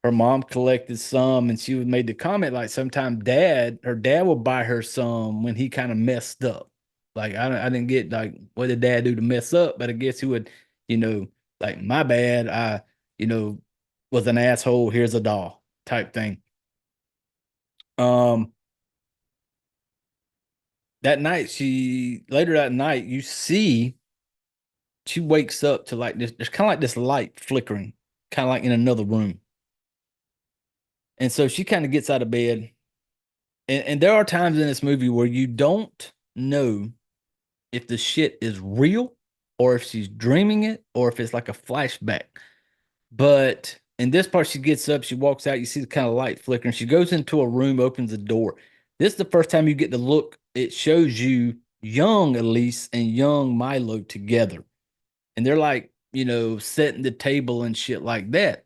Her mom collected some, and she made the comment like sometimes her dad would buy her some when he kind of messed up. Like I didn't get like what did dad do to mess up, but I guess he would, like my bad, I, was an asshole. Here's a doll type thing. Later that night, you see she wakes up to like this, there's kind of like this light flickering, kind of like in another room. And so she kind of gets out of bed. And there are times in this movie where you don't know if the shit is real or if she's dreaming it or if it's like a flashback. But in this part, she gets up, she walks out, you see the kind of light flickering. She goes into a room, opens the door. This is the first time you get to look. It shows you young Elise and young Milo together. And they're like, setting the table and shit like that.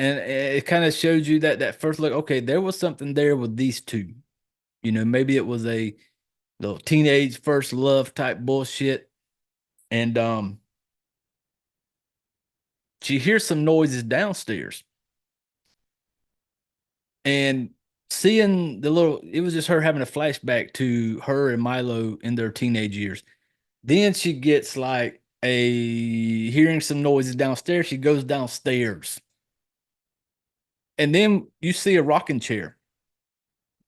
And it kind of shows you that first look, okay, there was something there with these two. Maybe it was a little teenage first love type bullshit. And she hears some noises downstairs. And seeing it was just her having a flashback to her and Milo in their teenage years. Then she gets like hearing some noises downstairs. She goes downstairs. And then you see a rocking chair.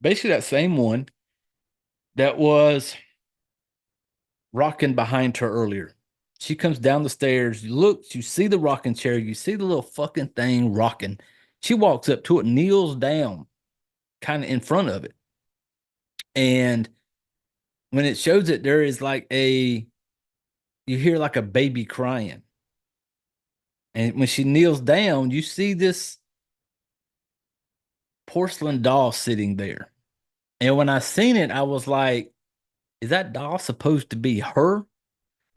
Basically that same one that was rocking behind her earlier. She comes down the stairs, you see the rocking chair, you see the little fucking thing rocking. She walks up to it, kneels down kind of in front of it. And when it shows it, there is like you hear like a baby crying. And when she kneels down, you see this porcelain doll sitting there. And when I seen it, I was like, is that doll supposed to be her?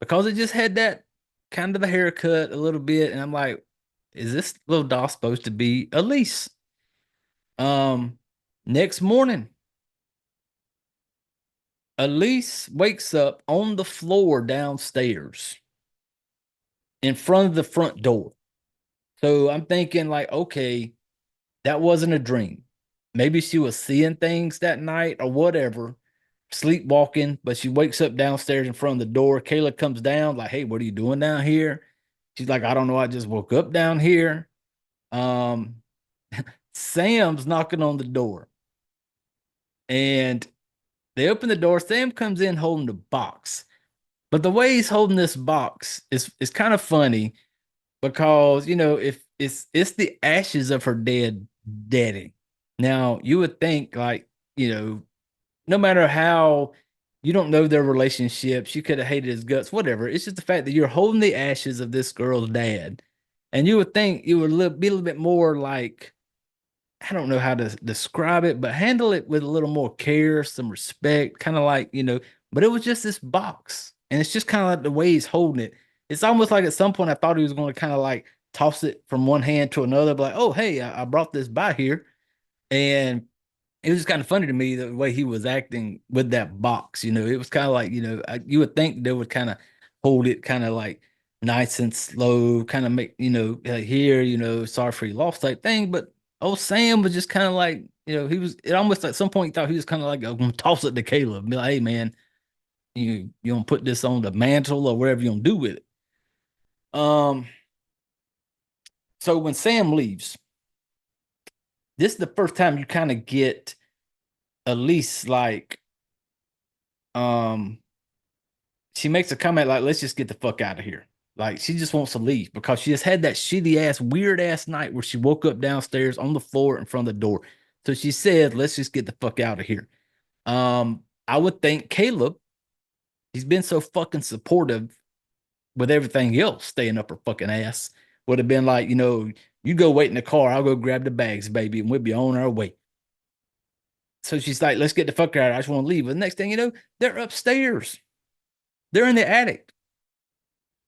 Because it just had that kind of the haircut a little bit. And I'm like, is this little doll supposed to be Elise? Next morning, Elise wakes up on the floor downstairs in front of the front door. So I'm thinking, like, okay, that wasn't a dream. Maybe she was seeing things that night or whatever, sleepwalking, but she wakes up downstairs in front of the door. Kayla comes down, like, hey, what are you doing down here? She's like, I don't know. I just woke up down here. Um, Sam's knocking on the door. And they open the door. Sam comes in holding the box. But the way he's holding this box is kind of funny because, if it's the ashes of her dead daddy. Now, you would think, like, no matter how you don't know their relationship, she could have hated his guts, whatever. It's just the fact that you're holding the ashes of this girl's dad. And you would think you would be a little bit more like, I don't know how to describe it, but handle it with a little more care, some respect, kind of like, but it was just this box. And it's just kind of like the way he's holding it. It's almost like at some point I thought he was going to kind of like toss it from one hand to another, but like, oh, hey, I brought this by here. And it was kind of funny to me the way he was acting with that box. It was kind of like, you would think they would kind of hold it kind of like nice and slow, kind of make, like here, sorry for your loss type thing. But old Sam was just kind of like, it almost at some point he thought he was kind of like, I'm gonna toss it to Caleb, be like, hey man, you gonna put this on the mantle or whatever you gonna do with it. So when Sam leaves, this is the first time you kind of get Elise like, um, she makes a comment like, let's just get the fuck out of here. Like, she just wants to leave because she just had that shitty ass, weird ass night where she woke up downstairs on the floor in front of the door. So she said, let's just get the fuck out of here. I would think Caleb, he's been so fucking supportive with everything else, staying up her fucking ass, would have been like, you go wait in the car, I'll go grab the bags, baby, and we'll be on our way. So she's like, let's get the fuck out. I just want to leave. But the next thing you know, they're upstairs. They're in the attic.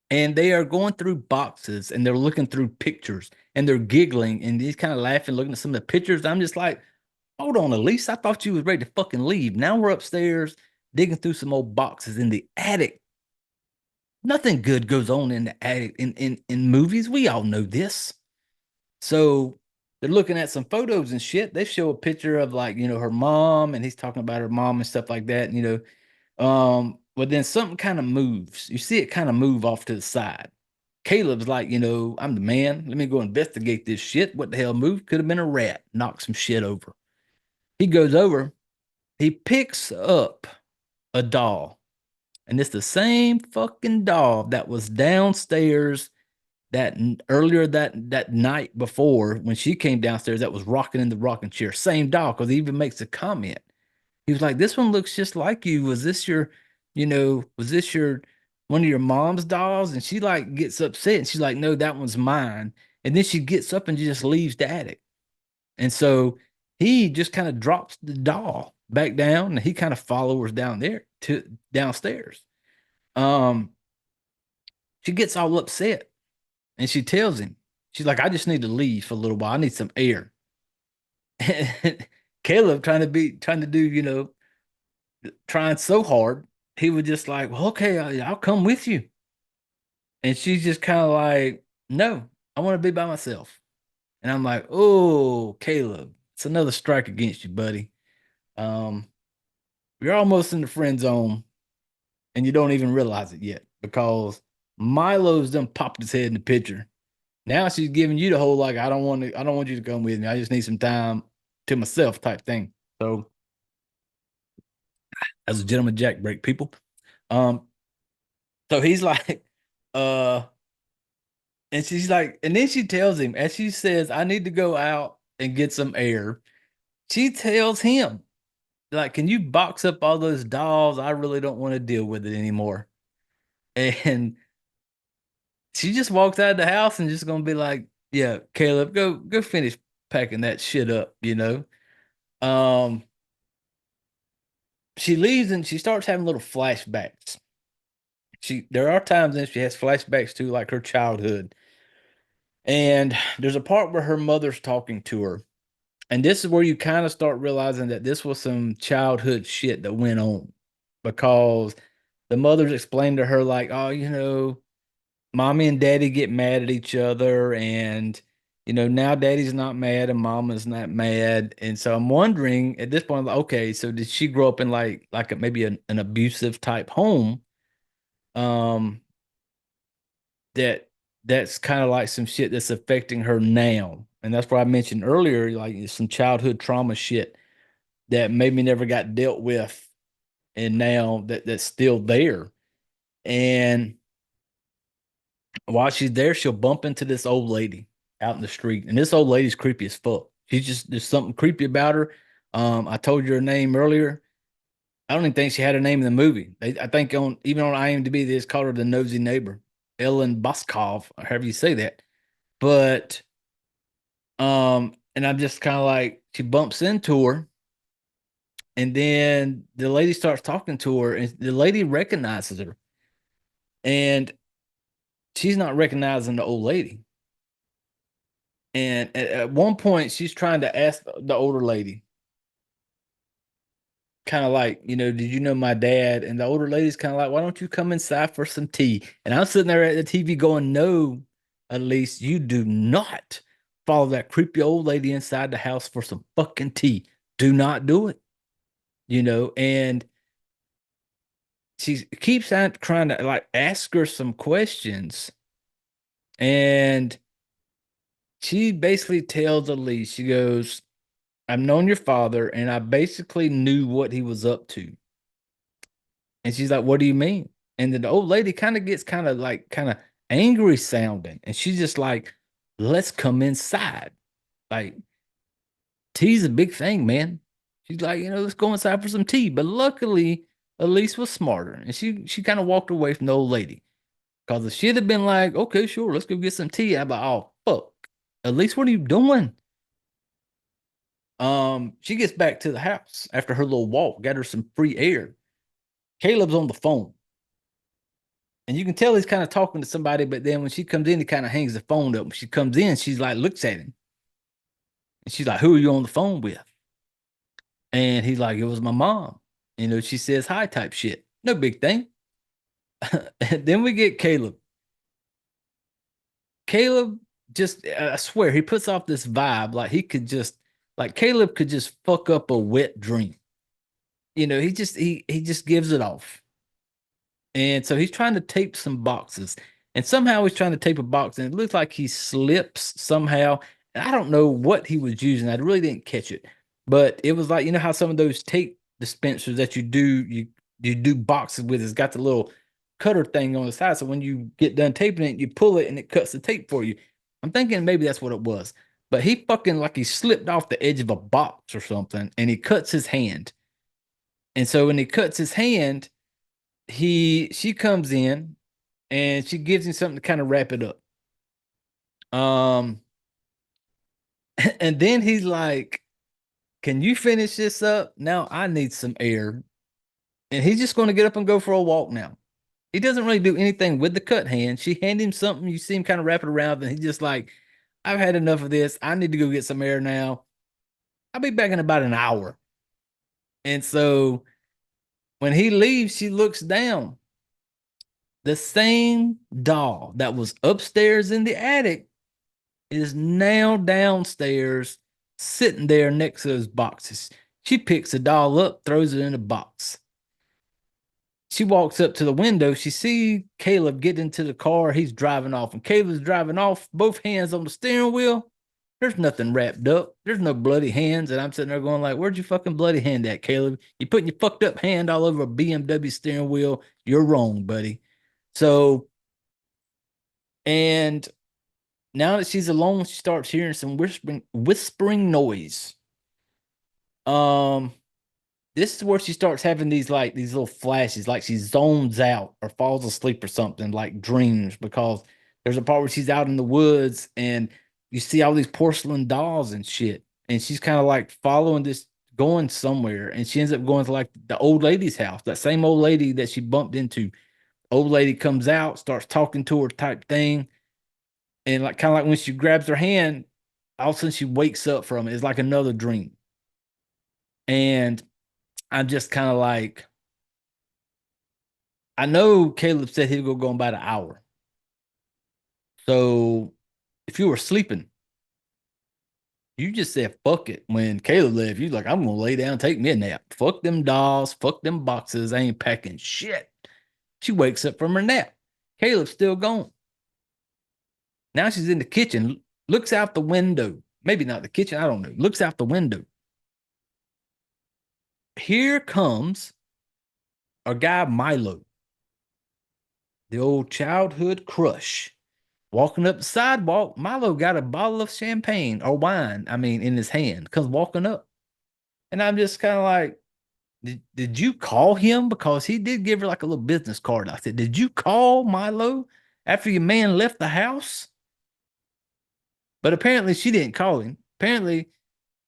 And they are going through boxes and they're looking through pictures and they're giggling and he's kind of laughing, looking at some of the pictures. I'm just like, hold on, Elise. I thought you was ready to fucking leave. Now we're upstairs digging through some old boxes in the attic. Nothing good goes on in the attic in movies. We all know this. So they're looking at some photos and shit. They show a picture of like, her mom, and he's talking about her mom and stuff like that, but then something kind of moves. You see it kind of move off to the side. Caleb's like, I'm the man. Let me go investigate this shit. What the hell moved? Could have been a rat. Knock some shit over. He goes over. He picks up a doll. And it's the same fucking doll that was downstairs earlier that night before when she came downstairs that was rocking in the rocking chair. Same doll, because he even makes a comment. He was like, this one looks just like you. Was this your one of your mom's dolls? And she like gets upset and she's like, no, that one's mine. And then she gets up and just leaves the attic. And so he just kind of drops the doll back down and he kind of follows her down there to downstairs. She gets all upset and she tells him, she's like, I just need to leave for a little while. I need some air. And Caleb trying to do, trying so hard, he was just like, well, okay, I'll come with you. And she's just kind of like, no, I want to be by myself. And I'm like, oh, Caleb, it's another strike against you, buddy. You're almost in the friend zone and you don't even realize it yet because Milo's done popped his head in the picture. Now she's giving you the whole, like, I don't want you to come with me. I just need some time to myself type thing. So as a gentleman jack break, people. So he's like, and she's like, and then she tells him, as she says, I need to go out and get some air. She tells him, like, can you box up all those dolls? I really don't want to deal with it anymore. And she just walks out of the house and just gonna be like, yeah, Caleb, go finish packing that shit up. Um, she leaves and she starts having little flashbacks. There are times that she has flashbacks to like her childhood. And there's a part where her mother's talking to her. And this is where you kind of start realizing that this was some childhood shit that went on because the mothers explained to her, like, oh, mommy and daddy get mad at each other, and now daddy's not mad and mama's not mad. And so I'm wondering at this point, like, okay, so did she grow up in maybe an abusive type home? Um, that that's kind of like some shit that's affecting her now. And that's what I mentioned earlier, like some childhood trauma shit that maybe never got dealt with, and now that's still there. And while she's there, she'll bump into this old lady out in the street, and this old lady's creepy as fuck. There's something creepy about her. I told you her name earlier. I don't even think she had a name in the movie. I think even on IMDb, they just called her the nosy neighbor, Ellen Boskov, or however you say that. But and I'm just kind of like, she bumps into her, and then the lady starts talking to her, and the lady recognizes her, and she's not recognizing the old lady. And at one point, she's trying to ask the older lady, kind of like, did you know my dad? And the older lady's kind of like, why don't you come inside for some tea? And I'm sitting there at the TV going, no, Elise, you do not follow that creepy old lady inside the house for some fucking tea. Do not do it. And she keeps on trying to like ask her some questions. And she basically tells Elise, she goes, I've known your father, and I basically knew what he was up to. And she's like, what do you mean? And then the old lady kind of gets kind of angry sounding. And she's just like, let's come inside. Like, tea's a big thing, man. She's like, let's go inside for some tea. But luckily, Elise was smarter, and she kind of walked away from the old lady. Because if she'd have been like, okay, sure, let's go get some tea, I'd be like, oh, fuck. Elise, what are you doing? She gets back to the house after her little walk, got her some free air. Caleb's on the phone. And you can tell he's kind of talking to somebody, but then when she comes in, he kind of hangs the phone up. When she comes in, she's like, looks at him. And she's like, who are you on the phone with? And he's like, it was my mom. She says hi type shit. No big thing. And then we get Caleb. Caleb just, I swear, he puts off this vibe like Caleb could just fuck up a wet dream. He just gives it off. And so he's trying to tape some boxes. And somehow he's trying to tape a box, and it looks like he slips somehow. And I don't know what he was using. I really didn't catch it. But it was like, how some of those tape dispensers that you do boxes with, it's got the little cutter thing on the side. So when you get done taping it, you pull it and it cuts the tape for you. I'm thinking maybe that's what it was. But he fucking like he slipped off the edge of a box or something, and he cuts his hand. And so when he cuts his hand, she comes in and she gives him something to kind of wrap it up. And then he's like, can you finish this up? Now I need some air. And he's just going to get up and go for a walk now. He doesn't really do anything with the cut hand. She handed him something. You see him kind of wrap it around, and he's just like, I've had enough of this. I need to go get some air now. I'll be back in about an hour. And so when he leaves, she looks down. The same doll that was upstairs in the attic is now downstairs, sitting there next to those boxes. She picks the doll up, throws it in a box. She walks up to the window. She sees Caleb get into the car. He's driving off, and Caleb's driving off, both hands on the steering wheel. There's nothing wrapped up. There's no bloody hands. And I'm sitting there going like, where'd your fucking bloody hand at, Caleb? You putting your fucked up hand all over a BMW steering wheel. You're wrong, buddy. So, and now that she's alone, she starts hearing some whispering noise. This is where she starts having these little flashes, like she zones out or falls asleep or something, like dreams, because there's a part where she's out in the woods and you see all these porcelain dolls and shit. And she's kind of like following this, going somewhere. And she ends up going to like the old lady's house, that same old lady that she bumped into. Old lady comes out, starts talking to her type thing. And like kind of like when she grabs her hand, all of a sudden she wakes up from it. It's like another dream. And I'm just kind of like, I know Caleb said he was going to go in about an hour. So if you were sleeping, you just said fuck it. When Caleb left, you like, I'm going to lay down and take me a nap. Fuck them dolls. Fuck them boxes. I ain't packing shit. She wakes up from her nap. Caleb's still gone. Now she's in the kitchen, looks out the window. Maybe not the kitchen. I don't know. Looks out the window. Here comes our guy Milo, the old childhood crush, walking up the sidewalk. Milo got a bottle of champagne or wine, in his hand, comes walking up. And I'm just kind of like, did you call him? Because he did give her like a little business card. I said, did you call Milo after your man left the house? But apparently she didn't call him. Apparently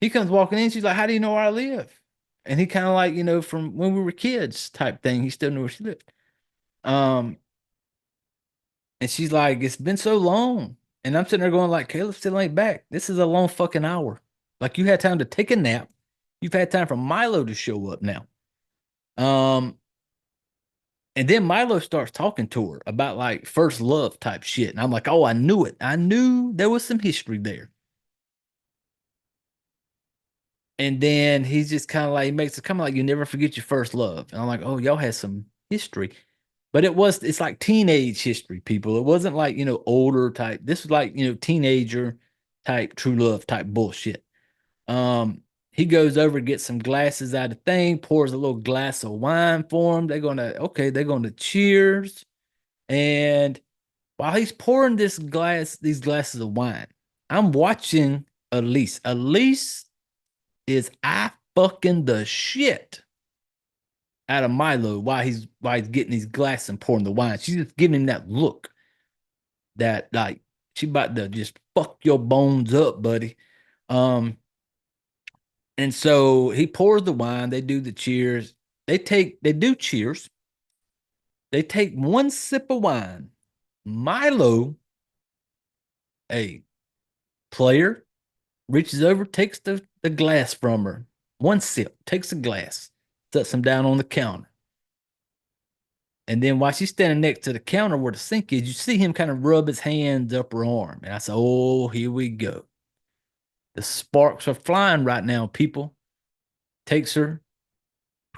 he comes walking in. She's like, how do you know where I live? And he kind of like, from when we were kids type thing. He still knew where she lived. And she's like, it's been so long. And I'm sitting there going like, Caleb still ain't back. This is a long fucking hour. Like you had time to take a nap. You've had time for Milo to show up now. And then Milo starts talking to her about like first love type shit. And I'm like, oh, I knew it. I knew there was some history there. And then he's just kind of like, he makes it come like you never forget your first love. And I'm like, oh, y'all had some history. But it's like teenage history, people. It wasn't like, older type. This was like, teenager type, true love type bullshit. He goes over, gets some glasses out of the thing, pours a little glass of wine for him. They're going to cheers. And while he's pouring these glasses of wine, I'm watching Elise. Elise is I fucking the shit out of Milo while he's getting these glasses and pouring the wine. She's just giving him that look that like she about to just fuck your bones up, buddy. And so he pours the wine. They do the cheers. They do cheers. They take one sip of wine. Milo, a player, reaches over, takes the glass from her. One sip, takes the glass, sets him down on the counter. And then while she's standing next to the counter where the sink is, you see him kind of rub his hands up her arm. And I said, oh, here we go. The sparks are flying right now, people. Takes her,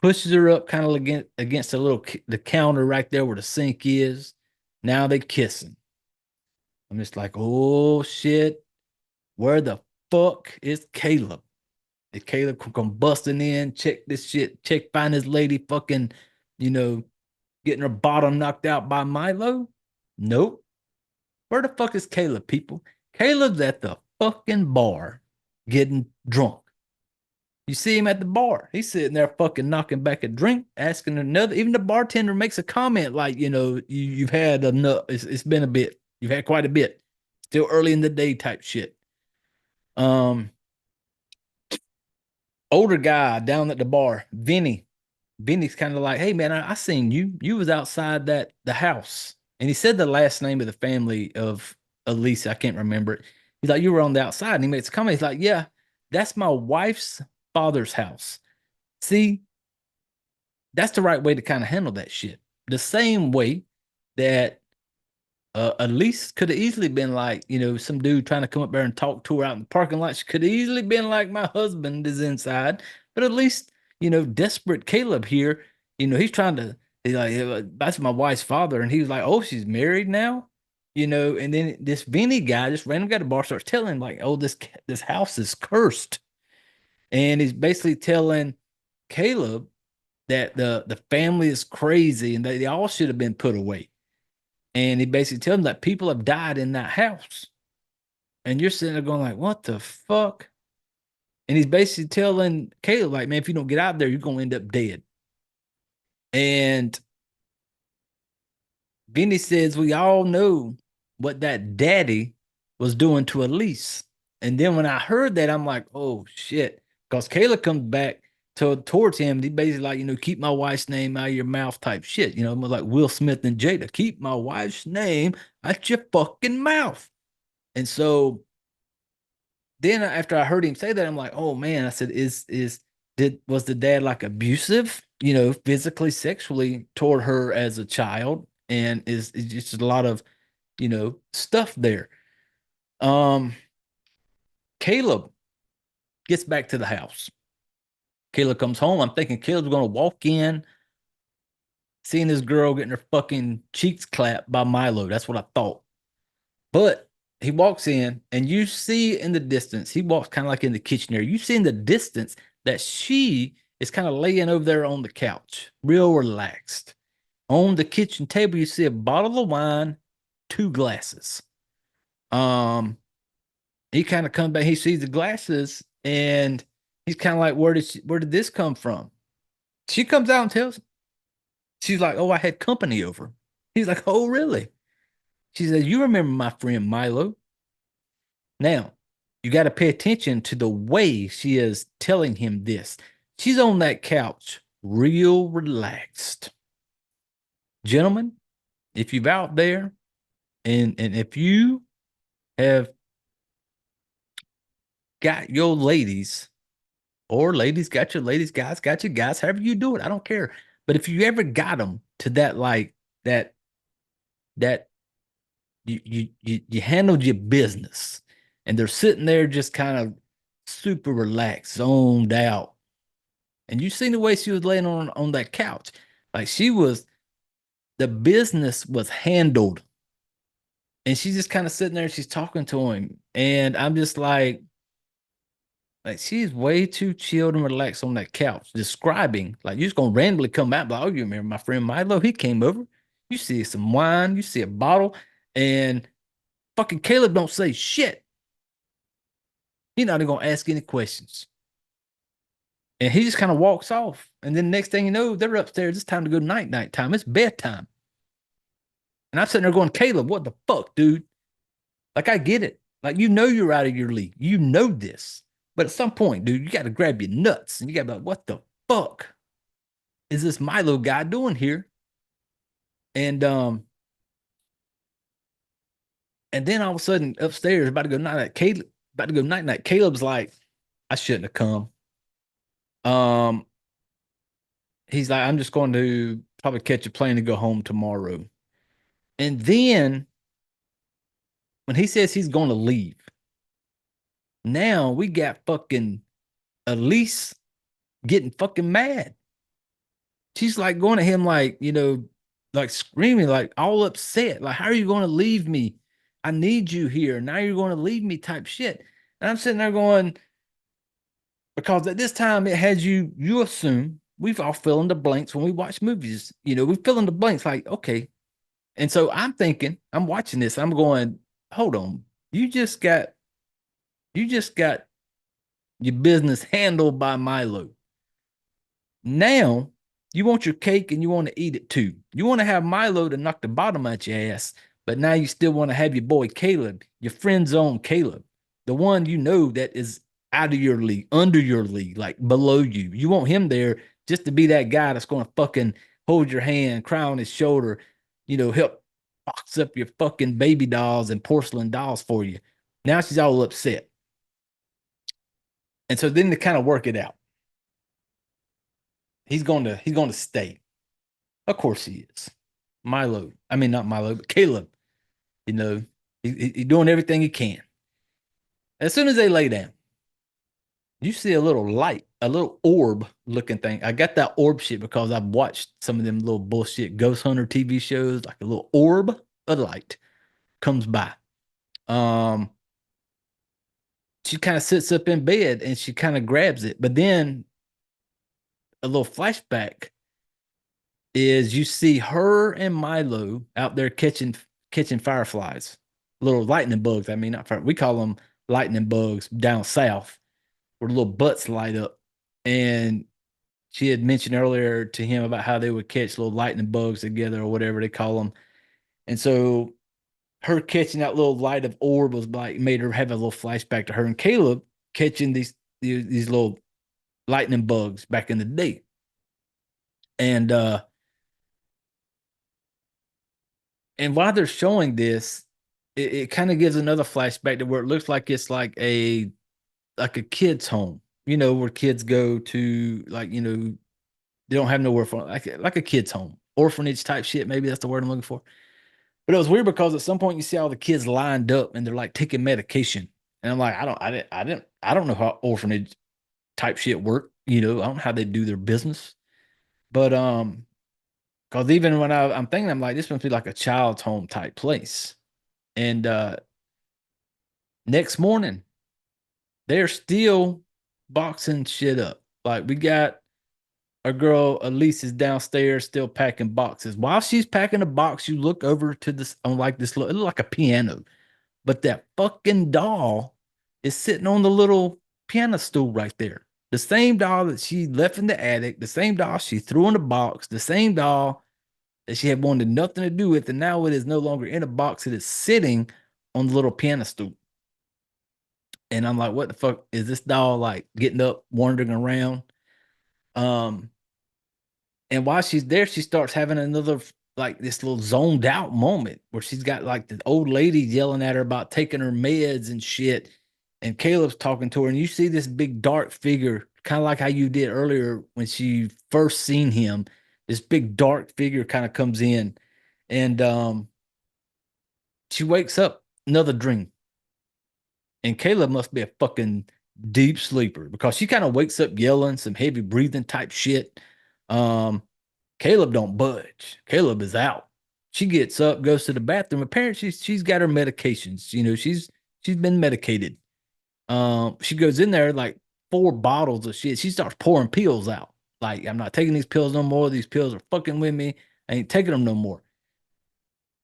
pushes her up kind of against the counter right there where the sink is. Now they kissing. I'm just like, oh, shit. Where the fuck is Caleb? Did Caleb come busting in, check this shit, find his lady fucking, getting her bottom knocked out by Milo? Nope. Where the fuck is Caleb, people? Caleb's at the fucking bar getting drunk. You see him at the bar. He's sitting there fucking knocking back a drink, asking another. Even the bartender makes a comment like, you've had enough. It's been a bit. You've had quite a bit. Still early in the day type shit. Older guy down at the bar, Vinny's kind of like, hey man, I seen you. You was outside the house. And he said the last name of the family of Elise. I can't remember it. He's like, you were on the outside. And he makes a comment. He's like, yeah, that's my wife's father's house. See, that's the right way to kind of handle that shit. The same way that Elise could have easily been like, some dude trying to come up there and talk to her out in the parking lot. She could have easily been like, my husband is inside. But at least, desperate Caleb here, he's like, that's my wife's father. And he was like, oh, she's married now, and then this Vinny guy, this random guy at the bar starts telling him like, oh, this house is cursed. And he's basically telling Caleb that the family is crazy and they all should have been put away. And he basically tells him that people have died in that house. And you're sitting there going like, what the fuck? And he's basically telling Caleb, like, man, if you don't get out there, you're going to end up dead. And Vinny says, we all know what that daddy was doing to Elise. And then when I heard that, I'm like, oh, shit. Because Caleb comes back towards him. He basically like, keep my wife's name out of your mouth type shit. Like Will Smith and Jada, keep my wife's name out your fucking mouth. And so then after I heard him say that, I'm like, oh man, I said, did was the dad like abusive, physically, sexually toward her as a child? And is just a lot of, stuff there. Caleb gets back to the house. Caleb comes home. I'm thinking Caleb's going to walk in, seeing this girl getting her fucking cheeks clapped by Milo. That's what I thought. But he walks in, and you see in the distance, he walks kind of like in the kitchen area. You see in the distance that she is kind of laying over there on the couch, real relaxed. On the kitchen table, you see a bottle of wine, 2 glasses. He kind of comes back, he sees the glasses, and he's kind of like, where did this come from? She comes out and tells him. She's like, oh, I had company over. He's like, oh, really? She says, you remember my friend Milo? Now, you got to pay attention to the way she is telling him this. She's on that couch, real relaxed. Gentlemen, if you're out there and if you have got your ladies, or ladies got your ladies, guys got your guys, however you do it, I don't care. But if you ever got them to that, like that you handled your business, and they're sitting there just kind of super relaxed, zoned out, and you seen the way she was laying on that couch, like the business was handled, and she's just kind of sitting there, she's talking to him, and I'm just like she's way too chilled and relaxed on that couch, describing, like, you're just gonna randomly come out, like, oh, you remember my friend Milo? He came over. You see some wine, you see a bottle, and fucking Caleb don't say shit. He's not even gonna ask any questions. And he just kind of walks off. And then next thing you know, they're upstairs. It's time to go night time. It's bedtime. And I'm sitting there going, Caleb, what the fuck, dude? Like, I get it. Like, you're out of your league. You know this. But at some point, dude, you got to grab your nuts. And you got to be like, what the fuck is this Milo guy doing here? And then all of a sudden, upstairs, about to go night. Caleb's like, I shouldn't have come. He's like, I'm just going to probably catch a plane and go home tomorrow. And then when he says he's going to leave, now we got fucking Elise getting fucking mad. She's like going to him like, like screaming, like all upset. Like, how are you going to leave me? I need you here. Now you're going to leave me type shit. And I'm sitting there going, because at this time it had you assume we've all fill in the blanks when we watch movies. We fill in the blanks like, okay. And so I'm thinking, I'm watching this, I'm going, hold on. You just got your business handled by Milo. Now you want your cake and you want to eat it too. You want to have Milo to knock the bottom out your ass, but now you still want to have your boy Caleb, your friend zone Caleb, the one that is out of your league, under your league, like below you. You want him there just to be that guy that's going to fucking hold your hand, cry on his shoulder, help box up your fucking baby dolls and porcelain dolls for you. Now she's all upset. And so then to kind of work it out, he's going to stay. Of course he is. Milo. I mean, not Milo, but Caleb. He's doing everything he can. As soon as they lay down, you see a little light, a little orb looking thing. I got that orb shit because I've watched some of them little bullshit ghost hunter TV shows, like a little orb of light comes by. She kind of sits up in bed and she kind of grabs it. But then a little flashback is you see her and Milo out there catching fireflies, little lightning bugs. I mean, not fire. We call them lightning bugs down south, where little butts light up. And she had mentioned earlier to him about how they would catch little lightning bugs together or whatever they call them. And so her catching that little light of orb was like made her have a little flashback to her and Caleb catching these little lightning bugs back in the day. And while they're showing this, it kind of gives another flashback to where it looks like it's like a kid's home. where kids go to, like, they don't have nowhere for, like a kid's home, orphanage type shit. Maybe that's the word I'm looking for. But it was weird because at some point you see all the kids lined up and they're like taking medication, and I'm like, I don't know how orphanage type shit work. I don't know how they do their business, but because even when I'm thinking, I'm like, this must be like a child's home type place. And next morning, they're still boxing shit up. Like, we got our girl Elise is downstairs still packing boxes. While she's packing a box, you look over to this on like this little, it looked like a piano, but that fucking doll is sitting on the little piano stool right there. The same doll that she left in the attic, the same doll she threw in the box, the same doll that she had wanted nothing to do with, and now it is no longer in a box. It is sitting on the little piano stool. And I'm like, what the fuck is this doll like getting up, wandering around? Um, and while she's there, she starts having another like this little zoned out moment where she's got like the old lady yelling at her about taking her meds and shit. And Caleb's talking to her, and you see this big dark figure, kind of like how you did earlier when she first seen him. This big dark figure kind of comes in, and she wakes up, another dream. And Caleb must be a fucking deep sleeper because she kind of wakes up yelling some heavy breathing type shit. Um, Caleb don't budge. Caleb is out. She gets up, goes to the bathroom. Apparently, she's got her medications. She's been medicated. She goes in there like 4 bottles of shit. She starts pouring pills out. Like, I'm not taking these pills no more. These pills are fucking with me. I ain't taking them no more.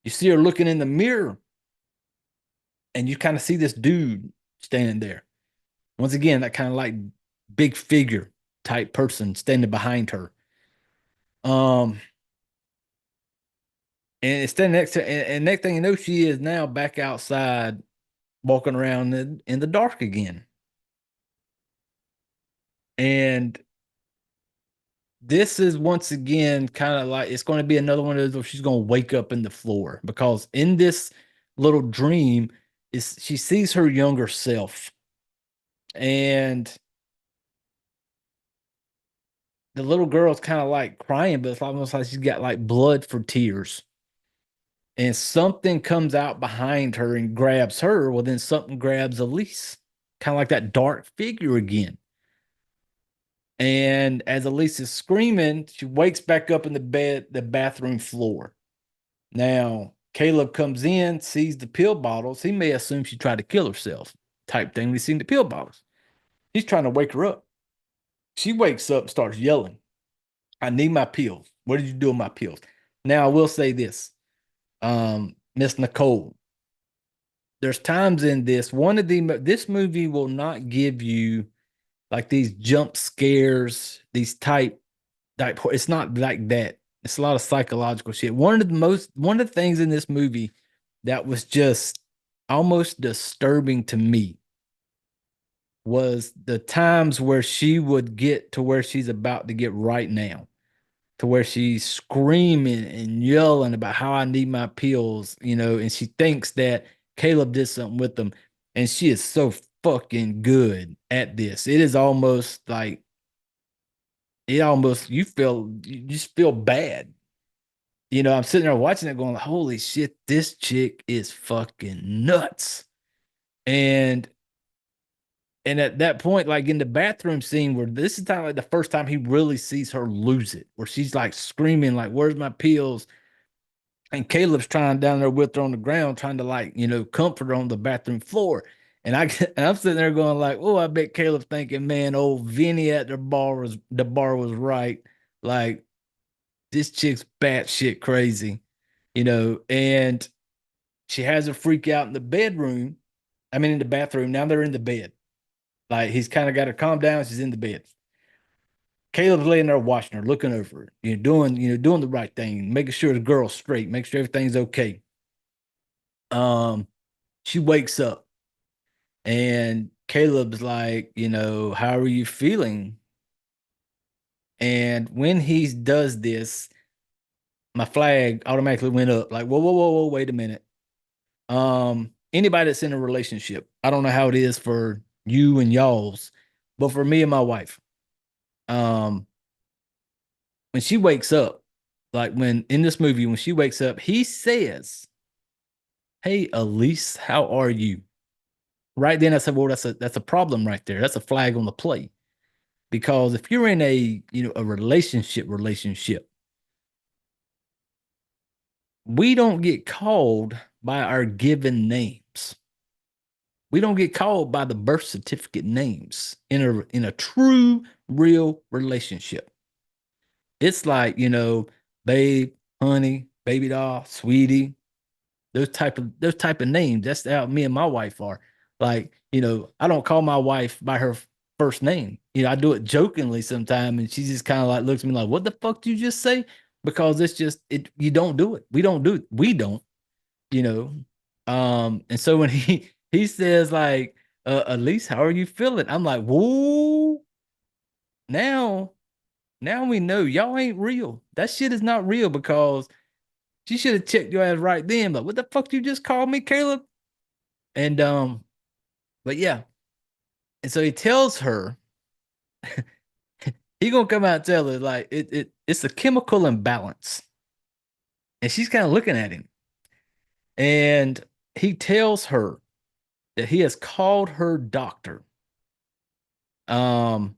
You see her looking in the mirror, and you kind of see this dude standing there. Once again, that kind of like big figure type person standing behind her. Um, and it's standing next to, and next thing you know, she is now back outside, walking around in the dark again. And this is once again kind of like it's going to be another one of those where she's going to wake up in the floor because in this little dream is she sees her younger self, and the little girl's kind of like crying, but it's almost like she's got like blood for tears. And something comes out behind her and grabs her. Well, then something grabs Elise, kind of like that dark figure again. And as Elise is screaming, she wakes back up in the bed, the bathroom floor. Now, Caleb comes in, sees the pill bottles. He may assume she tried to kill herself, type thing. We've seen the pill bottles. He's trying to wake her up. She wakes up and starts yelling, I need my pills. What did you do with my pills? Now, I will say this, Miss Nicole, there's times in this, this movie will not give you like these jump scares, these type, it's not like that. It's a lot of psychological shit. One of the things in this movie that was just almost disturbing to me was the times where she would get to where she's about to get right now, to where she's screaming and yelling about how I need my pills, and she thinks that Caleb did something with them. And she is so fucking good at this. It is almost like you just feel bad. I'm sitting there watching it going, holy shit, this chick is fucking nuts. And at that point, like in the bathroom scene where this is kind of like the first time he really sees her lose it, where she's like screaming, like, where's my pills? And Caleb's trying down there with her on the ground, trying to like, comfort her on the bathroom floor. And I'm sitting there going like, oh, I bet Caleb's thinking, man, old Vinny at the bar was right. Like, this chick's batshit crazy, and she has a freak out in the bedroom. I mean, in the bathroom. Now they're in the bed. Like, he's kind of got her calm down. She's in the bed. Caleb's laying there watching her, looking over her, doing the right thing, making sure the girl's straight, make sure everything's okay. She wakes up and Caleb's like, how are you feeling? And when he does this, my flag automatically went up. Like, whoa, whoa, whoa, whoa, wait a minute. Anybody that's in a relationship, I don't know how it is for you and y'all's, But for me and my wife, when she wakes up, like when in this movie, when she wakes up, he says, "Hey, Elise, how are you?" Right then, I said, "Well, that's a problem right there. That's a flag on the play." Because if you're in a relationship, we don't get called by our given names. We don't get called by the birth certificate names in a true, real relationship. It's like, babe, honey, baby doll, sweetie, those type of names. That's how me and my wife are. Like, I don't call my wife by her first name. I do it jokingly sometimes, and she just kind of like looks at me like, "What the fuck did you just say?" Because it's just it. You don't do it. We don't do it. We don't. You know. And so when he says like, "Elise, how are you feeling?" I'm like, "Whoa!" Now, now we know y'all ain't real. That shit is not real because she should have checked your ass right then. Like, what the fuck you just called me, Caleb? And but yeah. And so he tells her, he gonna come out and tell her like it's a chemical imbalance. And she's kind of looking at him. And he tells her that he has called her doctor. Um,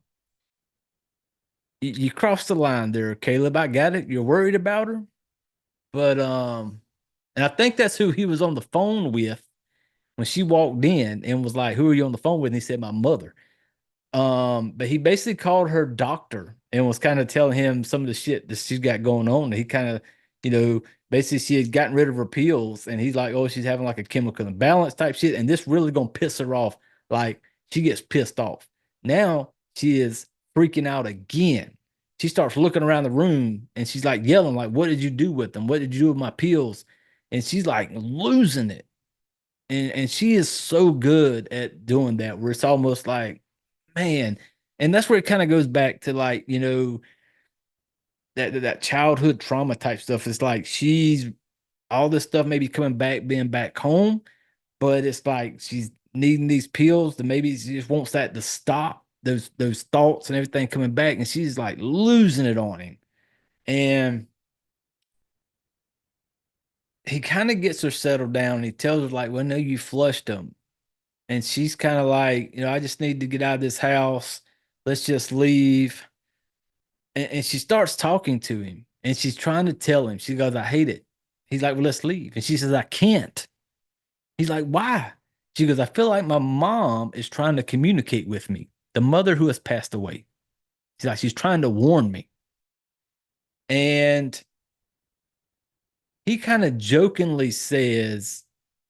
you crossed the line there, Caleb. I got it. You're worried about her. But and I think that's who he was on the phone with when she walked in and was like, "Who are you on the phone with?" And he said, "My mother." But he basically called her doctor and was kind of telling him some of the shit that she's got going on. He kind of, basically she had gotten rid of her pills, and he's like, "Oh, she's having like a chemical imbalance type shit, and this really gonna piss her off." Like she gets pissed off. Now she is freaking out again. She starts looking around the room and she's like yelling, like, "What did you do with them? What did you do with my pills?" And she's like losing it. And she is so good at doing that, where it's almost like, man. And that's where it kind of goes back to like, that childhood trauma type stuff. It's like she's all this stuff maybe coming back, being back home, but it's like she's needing these pills to maybe she just wants that to stop those thoughts and everything coming back, and she's like losing it on him. And he kind of gets her settled down and he tells her, like, "Well, no, you flushed them." And she's kind of like, "I just need to get out of this house. Let's just leave." And she starts talking to him and she's trying to tell him. She goes, "I hate it." He's like, "Well, let's leave." And she says, "I can't." He's like, "Why?" She goes, "I feel like my mom is trying to communicate with me, the mother who has passed away." She's like, "She's trying to warn me." And he kind of jokingly says,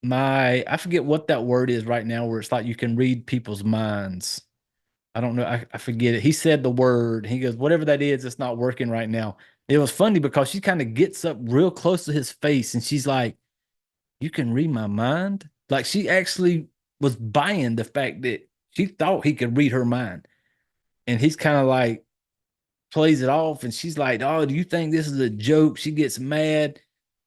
I forget what that word is right now, where it's like you can read people's minds. I don't know. I forget it. He said the word. He goes, "Whatever that is, it's not working right now." It was funny because she kind of gets up real close to his face and she's like, "You can read my mind?" Like she actually was buying the fact that she thought he could read her mind. And he's kind of like plays it off. And she's like, "Oh, do you think this is a joke?" She gets mad,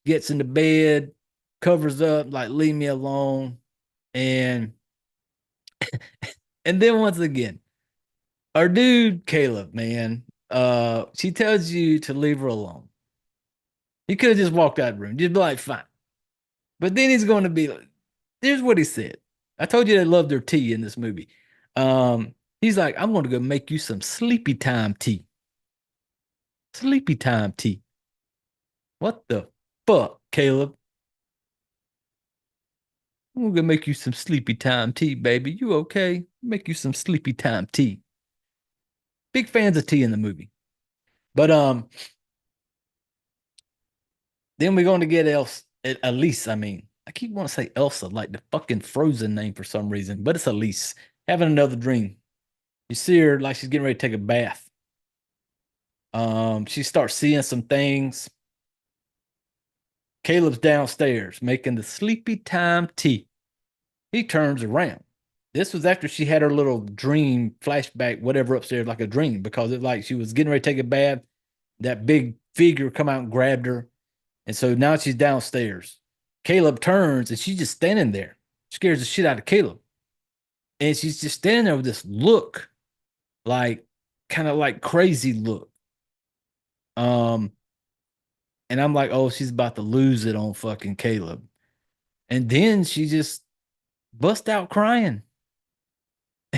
gets into bed, covers up, like, "Leave me alone." And and then once again, our dude Caleb, man, she tells you to leave her alone. He could have just walked out of the room, just be like, "Fine." But then he's going to be like, here's what he said. I told you they loved their tea in this movie. He's like, "I'm going to go make you some sleepy time tea." Sleepy time tea. What the fuck, Caleb? "I'm going to make you some sleepy time tea, baby. You okay? Make you some sleepy time tea." Big fans of tea in the movie. But then we're going to get Elise. I mean, I keep wanting to say Elsa, like the fucking Frozen name for some reason, but it's Elise having another dream. You see her like she's getting ready to take a bath. She starts seeing some things. Caleb's downstairs making the sleepy time tea. He turns around. This was after she had her little dream flashback, whatever, upstairs, like a dream, because it like she was getting ready to take a bath. That big figure come out and grabbed her. And so now she's downstairs. Caleb turns and she's just standing there. Scares the shit out of Caleb. And she's just standing there with this look like kind of like crazy look. Um, and I'm like, oh, she's about to lose it on fucking Caleb. And then she just bust out crying.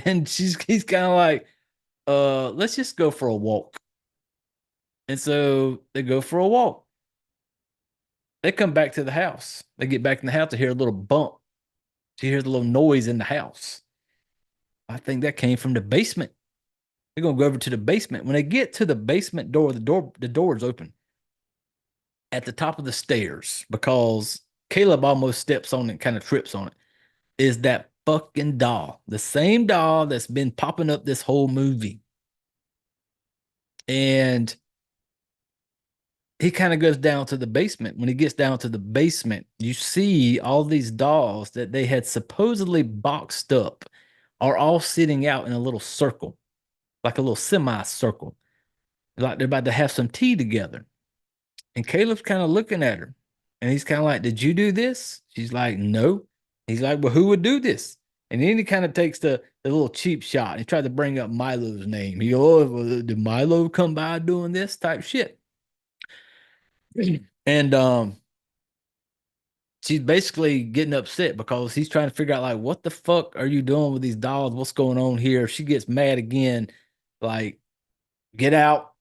And he's kind of like, let's just go for a walk. And so they go for a walk. They come back to the house. They get back in the house to hear a little bump. She hears a little noise in the house. I think that came from the basement. They're gonna go over to the basement. When they get to the basement door, the door is open at the top of the stairs because Caleb almost steps on it, kind of trips on it. Is that fucking doll, the same doll that's been popping up this whole movie? And he kind of goes down to the basement. When he gets down to the basement, you see all these dolls that they had supposedly boxed up are all sitting out in a little circle, like a little semicircle, like they're about to have some tea together. And Caleb's kind of looking at her, and he's kind of like, "Did you do this?" She's like, "No." He's like, "Well, who would do this?" And then he kind of takes the little cheap shot. He tried to bring up Milo's name. He goes, "Oh, well, did Milo come by doing this type shit?" And she's basically getting upset because he's trying to figure out like, what the fuck are you doing with these dolls? What's going on here? She gets mad again, like, get out.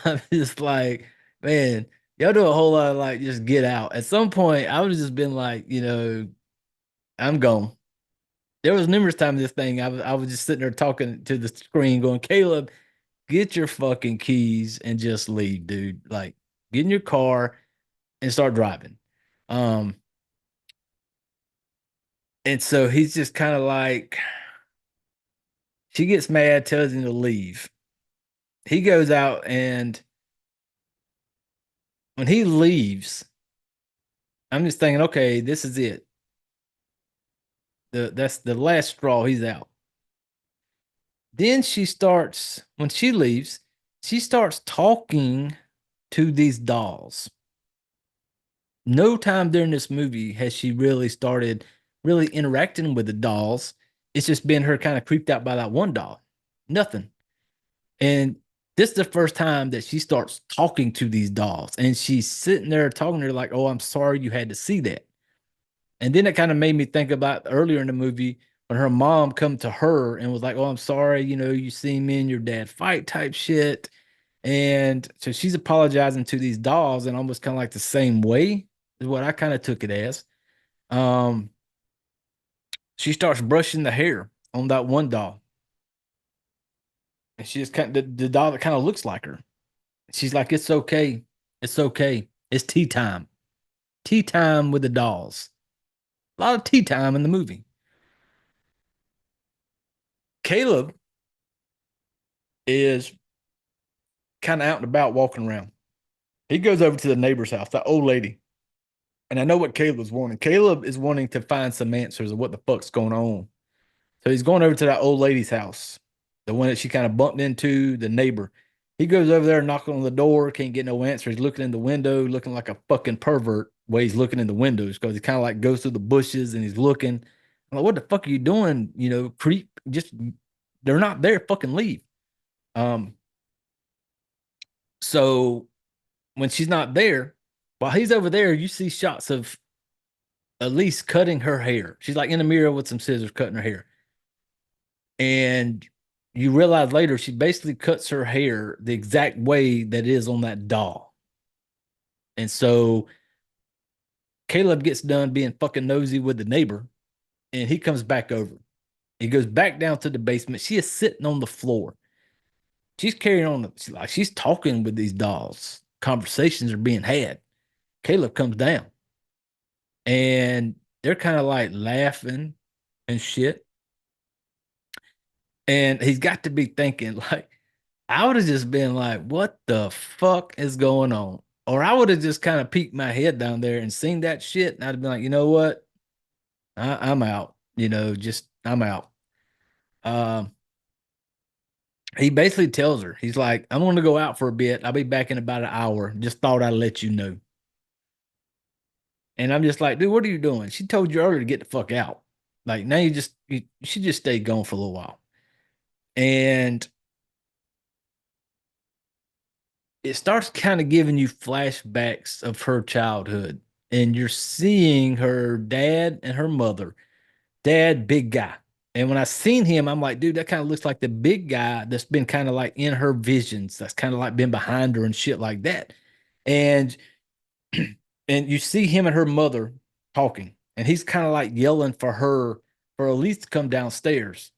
I'm just like, man, y'all do a whole lot of like just get out. At some point, I would have just been like, I'm gone. There was numerous times this thing, I was just sitting there talking to the screen, going, Caleb, get your fucking keys and just leave, dude. Like, get in your car and start driving. Um, and so he's just kind of like, she gets mad, tells him to leave. He goes out, and when he leaves, I'm just thinking, okay, this is it. That's the last straw. He's out. Then when she leaves, she starts talking to these dolls. No time during this movie has she really started really interacting with the dolls. It's just been her kind of creeped out by that one doll. Nothing. And this is the first time that she starts talking to these dolls. And she's sitting there talking to her like, oh, I'm sorry you had to see that. And then it kind of made me think about earlier in the movie when her mom come to her and was like, "Oh, I'm sorry, you seen me and your dad fight," type shit. And so she's apologizing to these dolls and almost kind of like the same way is what I kind of took it as. Um, she starts brushing the hair on that one doll. And she just kind of the doll that kind of looks like her. She's like, "It's okay. It's okay. It's tea time. Tea time with the dolls." A lot of tea time in the movie. Caleb is kind of out and about walking around. He goes over to the neighbor's house, that old lady. And I know what Caleb's wanting. Caleb is wanting to find some answers of what the fuck's going on. So he's going over to that old lady's house, the one that she kind of bumped into, the neighbor. He goes over there, knocking on the door, can't get no answer. He's looking in the window, looking like a fucking pervert way he's looking in the windows because he kind of like goes through the bushes and he's looking. I'm like, what the fuck are you doing? Creep. Just, they're not there. Fucking leave. Um, so when she's not there, while he's over there, you see shots of Elise cutting her hair. She's like in the mirror with some scissors cutting her hair. And you realize later she basically cuts her hair the exact way that it is on that doll. And so Caleb gets done being fucking nosy with the neighbor and he comes back over. He goes back down to the basement. She is sitting on the floor. She's carrying on. She's talking with these dolls. Conversations are being had. Caleb comes down and they're kind of like laughing and shit. And he's got to be thinking, like, I would have just been like, what the fuck is going on? Or I would have just kind of peeked my head down there and seen that shit. And I'd have been like, you know what? I'm out. I'm out. Um, he basically tells her, he's like, I'm going to go out for a bit. I'll be back in about an hour. Just thought I'd let you know. And I'm just like, dude, what are you doing? She told you earlier to get the fuck out. Like, now you should just stay gone for a little while. And it starts kind of giving you flashbacks of her childhood. And you're seeing her dad and her mother. Dad, big guy. And when I seen him, I'm like, dude, that kind of looks like the big guy that's been kind of like in her visions. That's kind of like been behind her and shit like that. And and you see him and her mother talking, and he's kind of like yelling for her for Elise to come downstairs.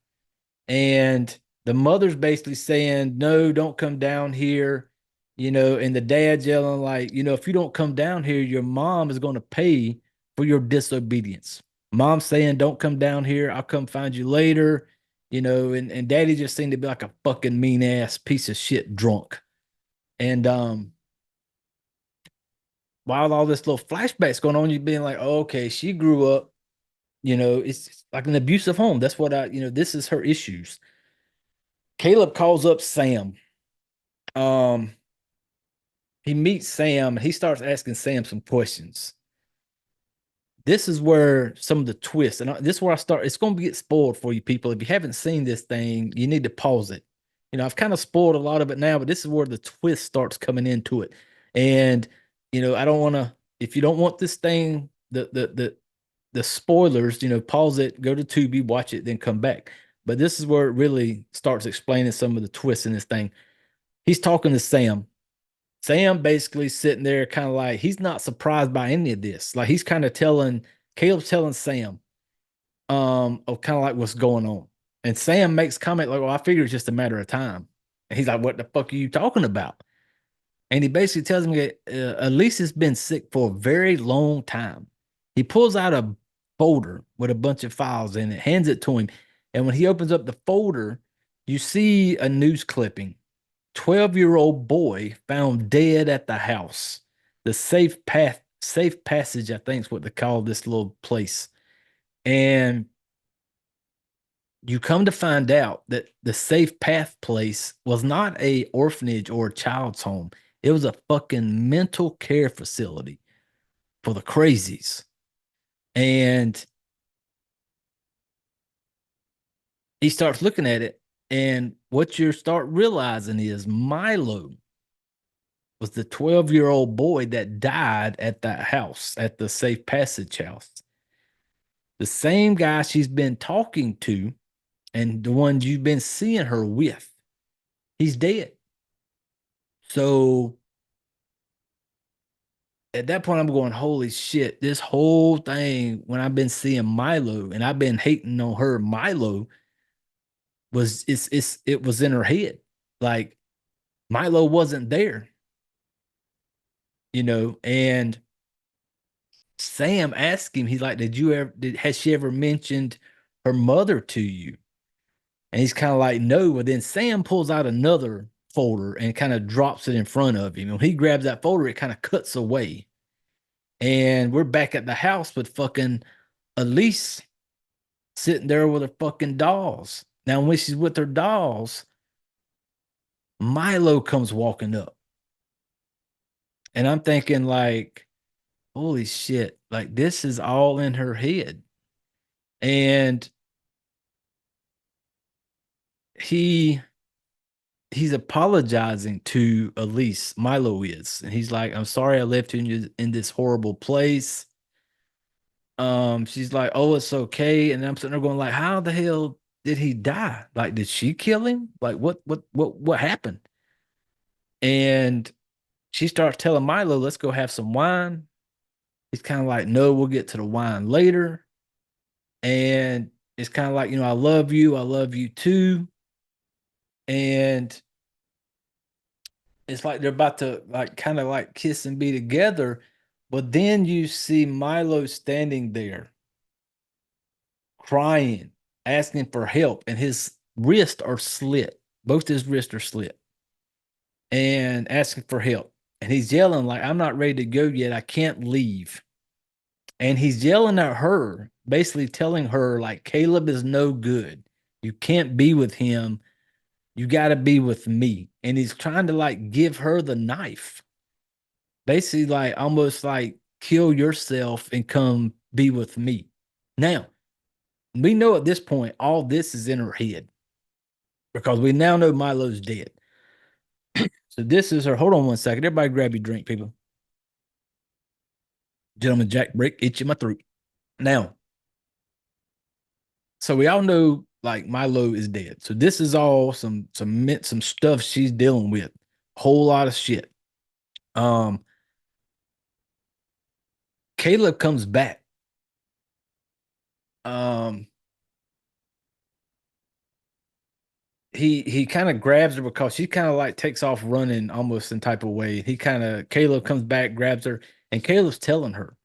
And the mother's basically saying, no, don't come down here. And the dad's yelling, like, if you don't come down here, your mom is going to pay for your disobedience. Mom's saying, don't come down here. I'll come find you later. And daddy just seemed to be like a fucking mean ass piece of shit drunk. And while all this little flashbacks going on, you being like, oh, okay, she grew up, it's like an abusive home. That's what this is her issues. Caleb calls up Sam. He meets Sam. He starts asking Sam some questions. This is where some of the twists, and this is where I start. It's going to get spoiled for you people. If you haven't seen this thing, you need to pause it. I've kind of spoiled a lot of it now, but this is where the twist starts coming into it. And I don't want to. If you don't want this thing, the spoilers, pause it, go to Tubi, watch it, then come back. But this is where it really starts explaining some of the twists in this thing. He's talking to Sam. Sam basically sitting there kind of like he's not surprised by any of this. Like he's kind of Caleb's telling Sam of kind of like what's going on. And Sam makes comment like, well, I figure it's just a matter of time. And he's like, what the fuck are you talking about? And he basically tells him that Elise has been sick for a very long time. He pulls out a folder with a bunch of files in it, hands it to him. And when he opens up the folder, you see a news clipping. 12-year-old boy found dead at the house. The safe passage, I think is what they call this little place. And you come to find out that the safe path place was not a orphanage or a child's home. It was a fucking mental care facility for the crazies. And he starts looking at it. And what you start realizing is Milo was the 12-year-old boy that died at that house, at the safe passage house. The same guy she's been talking to and the one you've been seeing her with, he's dead. So at that point, I'm going, holy shit, this whole thing, when I've been seeing Milo and I've been hating on her, Milo it was in her head. Like Milo wasn't there, and Sam asked him, he's like, has she ever mentioned her mother to you? And he's kind of like, no. But then Sam pulls out another folder and kind of drops it in front of him. And when he grabs that folder, it kind of cuts away. And we're back at the house with fucking Elise sitting there with her fucking dolls. Now, when she's with her dolls, Milo comes walking up. And I'm thinking, like, holy shit, like this is all in her head. And he's apologizing to Elise. Milo is. And he's like, I'm sorry I left you in this horrible place. She's like, oh, it's okay. And I'm sitting there going, like, how the hell did he die? Like, did she kill him? Like, what happened? And she starts telling Milo, let's go have some wine. He's kind of like, no, we'll get to the wine later. And it's kind of like, I love you too. And it's like they're about to like kind of like kiss and be together. But then you see Milo standing there crying, asking for help, and his wrists are slit. Both his wrists are slit. And asking for help. And he's yelling like, I'm not ready to go yet. I can't leave. And he's yelling at her, basically telling her like, Caleb is no good. You can't be with him. You got to be with me. And he's trying to like give her the knife. Basically like almost like kill yourself and come be with me. Now, we know at this point, all this is in her head. because we now know Milo's dead. So this is her. Hold on one second. Everybody grab your drink, people. Gentleman Jack Brick, itching my throat. Now, so we all know like Milo is dead. So this is all some stuff she's dealing with. Whole lot of shit. Caleb comes back. He kind of grabs her because she kind of like takes off running almost in type of way. Caleb comes back, grabs her, and Caleb's telling her,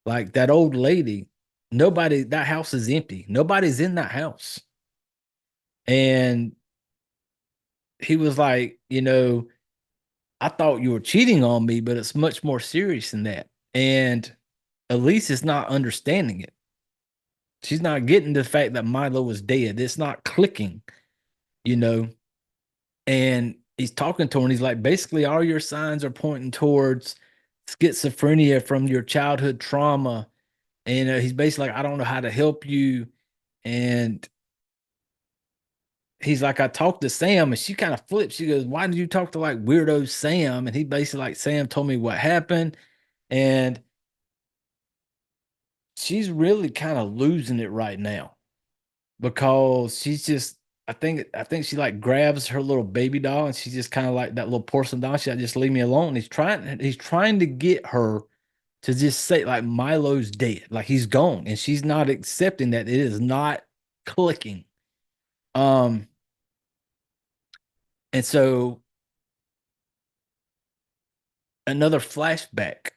like, that old lady, that house is empty. Nobody's in that house. And he was like, I thought you were cheating on me, but it's much more serious than that. And Elise is not understanding it. She's not getting the fact that Milo was dead. It's not clicking, And he's talking to her, and he's like, basically, all your signs are pointing towards schizophrenia from your childhood trauma. And he's basically like, I don't know how to help you. And he's like, I talked to Sam, and she kind of flips. She goes, why did you talk to like weirdo Sam? And he basically like, Sam told me what happened. And she's really kind of losing it right now because she's just, I think she like grabs her little baby doll, and she's just kind of like that little porcelain doll. She's like, just leave me alone. And he's trying to get her to just say like Milo's dead, like he's gone, and she's not accepting that. It is not clicking. And so another flashback.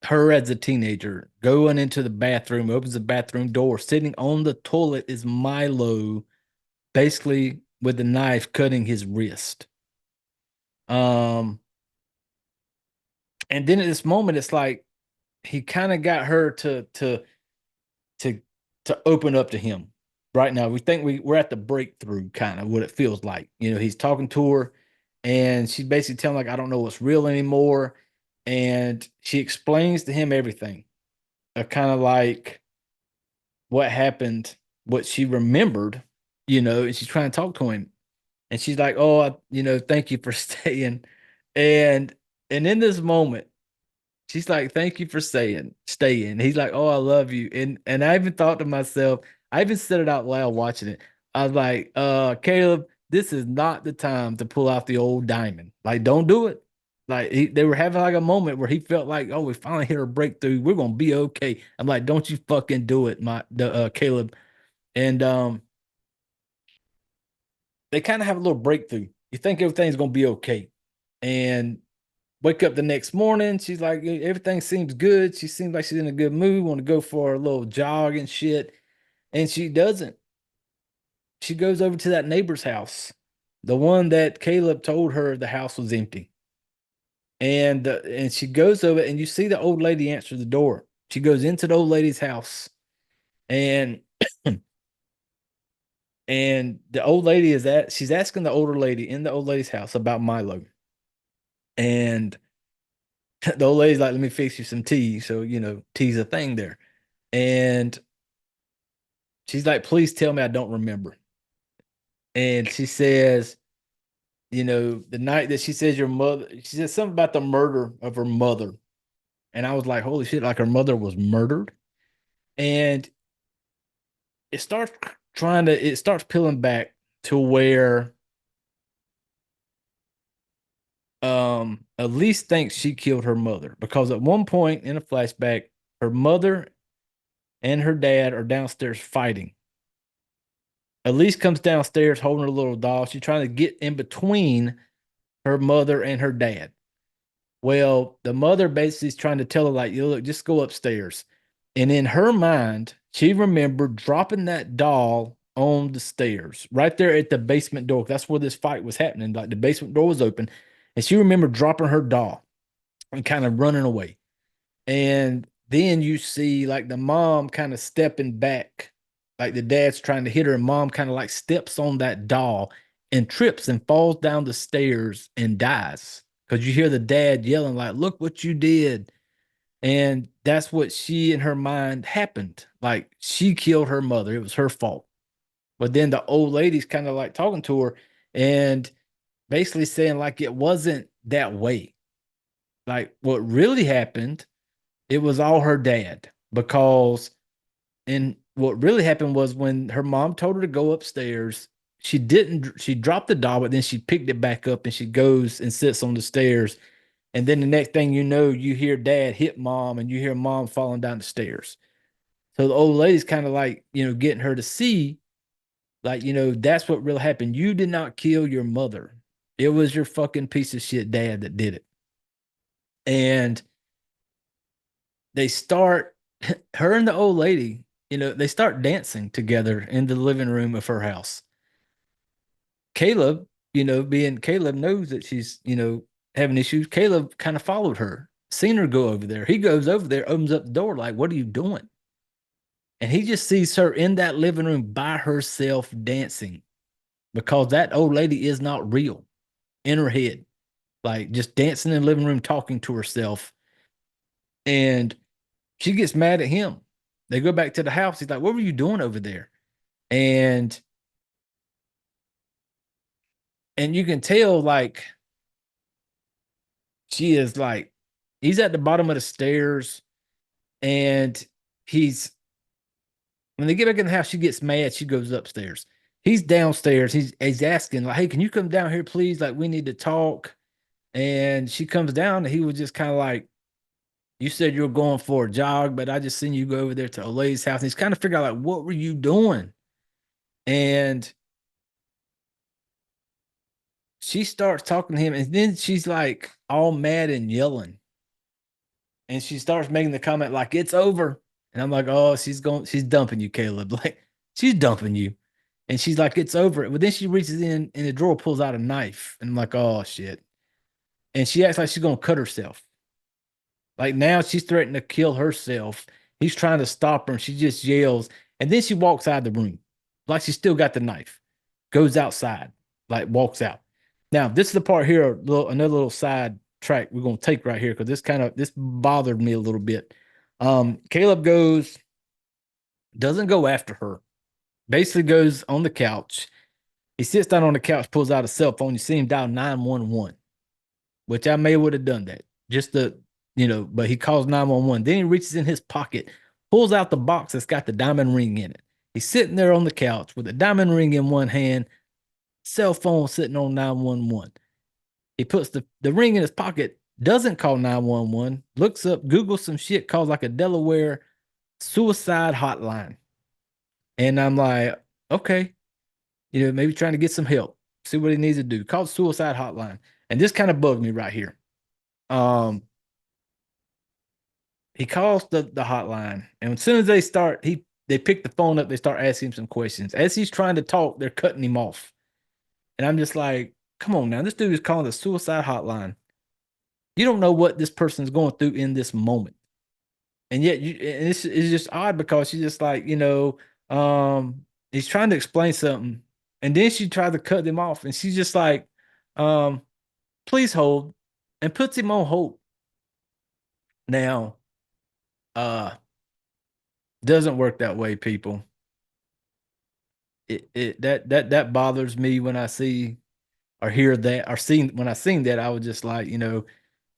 Her as a teenager going into the bathroom, opens the bathroom door, sitting on the toilet is Milo, basically with a knife cutting his wrist. And then at this moment, it's like he kind of got her to open up to him. Right now, we think we're at the breakthrough, kind of what it feels like. He's talking to her, and she's basically telling like, I don't know what's real anymore. And she explains to him everything, kind of like what happened, what she remembered, and she's trying to talk to him. And she's like, oh, thank you for staying. And in this moment, she's like, thank you for staying. He's like, oh, I love you. And I even thought to myself, I even said it out loud watching it. I was like, Caleb, this is not the time to pull out the old diamond. Like, don't do it. Like they were having like a moment where he felt like, oh, we finally hit a breakthrough. We're gonna be okay. I'm like, don't you fucking do it, Caleb. And they kind of have a little breakthrough. You think everything's gonna be okay, and wake up the next morning. She's like, everything seems good. She seems like she's in a good mood. Want to go for a little jog and shit, and she doesn't. She goes over to that neighbor's house, the one that Caleb told her the house was empty. And she goes over, and you see the old lady answer the door. She goes into the old lady's house, and and the old lady she's asking the older lady in the old lady's house about Milo. And the old lady's like, let me fix you some tea. So, tea's a thing there. And she's like, please tell me I don't remember. And she says, the night that she says she said something about the murder of her mother. And I was like, holy shit, like her mother was murdered. And it starts peeling back to where Elise thinks she killed her mother, because at one point in a flashback, her mother and her dad are downstairs fighting. Elise comes downstairs holding her little doll. She's trying to get in between her mother and her dad. Well, the mother basically is trying to tell her, like, look, just go upstairs. And in her mind, she remembered dropping that doll on the stairs right there at the basement door. That's where this fight was happening. Like, the basement door was open, and she remembered dropping her doll and kind of running away. And then you see like the mom kind of stepping back, like the dad's trying to hit her, and mom kind of like steps on that doll and trips and falls down the stairs and dies, because you hear the dad yelling like, look what you did. And that's what she in her mind happened. Like, she killed her mother. It was her fault. But then the old lady's kind of like talking to her and basically saying like it wasn't that way. Like what really happened, it was all her dad. Because and what really happened was when her mom told her to go upstairs, she dropped the doll, but then she picked it back up and she goes and sits on the stairs. And then the next thing you know, you hear dad hit mom and you hear mom falling down the stairs. So the old lady's kind of like, getting her to see, like, that's what really happened. You did not kill your mother. It was your fucking piece of shit dad that did it. And they start, her and the old lady, they start dancing together in the living room of her house. Caleb, being Caleb knows that she's, having issues. Caleb kind of followed her, seen her go over there. He goes over there, opens up the door, like, what are you doing? And he just sees her in that living room by herself dancing because that old lady is not real in her head, like just dancing in the living room, talking to herself. And she gets mad at him. They go back to the house. He's like, what were you doing over there? And you can tell, like, she is like, he's at the bottom of the stairs and when they get back in the house, she gets mad. She goes upstairs. He's downstairs. He's asking, like, hey, can you come down here, please? Like, we need to talk. And she comes down and he was just kind of like, you said you were going for a jog, but I just seen you go over there to Elise's house. And he's kind of figuring out, like, what were you doing? And she starts talking to him. And then she's like all mad and yelling. And she starts making the comment like, it's over. And I'm like, oh, she's dumping you, Caleb. Like, she's dumping you. And she's like, it's over. But then she reaches in the drawer, pulls out a knife. And I'm like, oh, shit. And she acts like she's going to cut herself. Like now she's threatening to kill herself. He's trying to stop her and she just yells. And then she walks out of the room like she still got the knife. Goes outside, like walks out. Now, this is the part here, another little side track we're going to take right here because this bothered me a little bit. Caleb doesn't go after her. Basically goes on the couch. He sits down on the couch, pulls out a cell phone. You see him dial 911, which I may would have done that just to, but he calls 911. Then he reaches in his pocket, pulls out the box that's got the diamond ring in it. He's sitting there on the couch with a diamond ring in one hand, cell phone sitting on 911. He puts the ring in his pocket, doesn't call 911, looks up, Googles some shit, calls like a Delaware suicide hotline. And I'm like, okay, maybe trying to get some help, see what he needs to do. Call suicide hotline. And this kind of bugged me right here. He calls the hotline, and as soon as they pick the phone up, they start asking him some questions. As he's trying to talk, they're cutting him off. And I'm just like, come on now, this dude is calling the suicide hotline. You don't know what this person's going through in this moment. And yet it's just odd because she's just like, he's trying to explain something. And then she tried to cut him off. And she's just like, please hold, and puts him on hold. Now, doesn't work that way, people. That bothers me when I see or hear that or when I seen that. I was just like,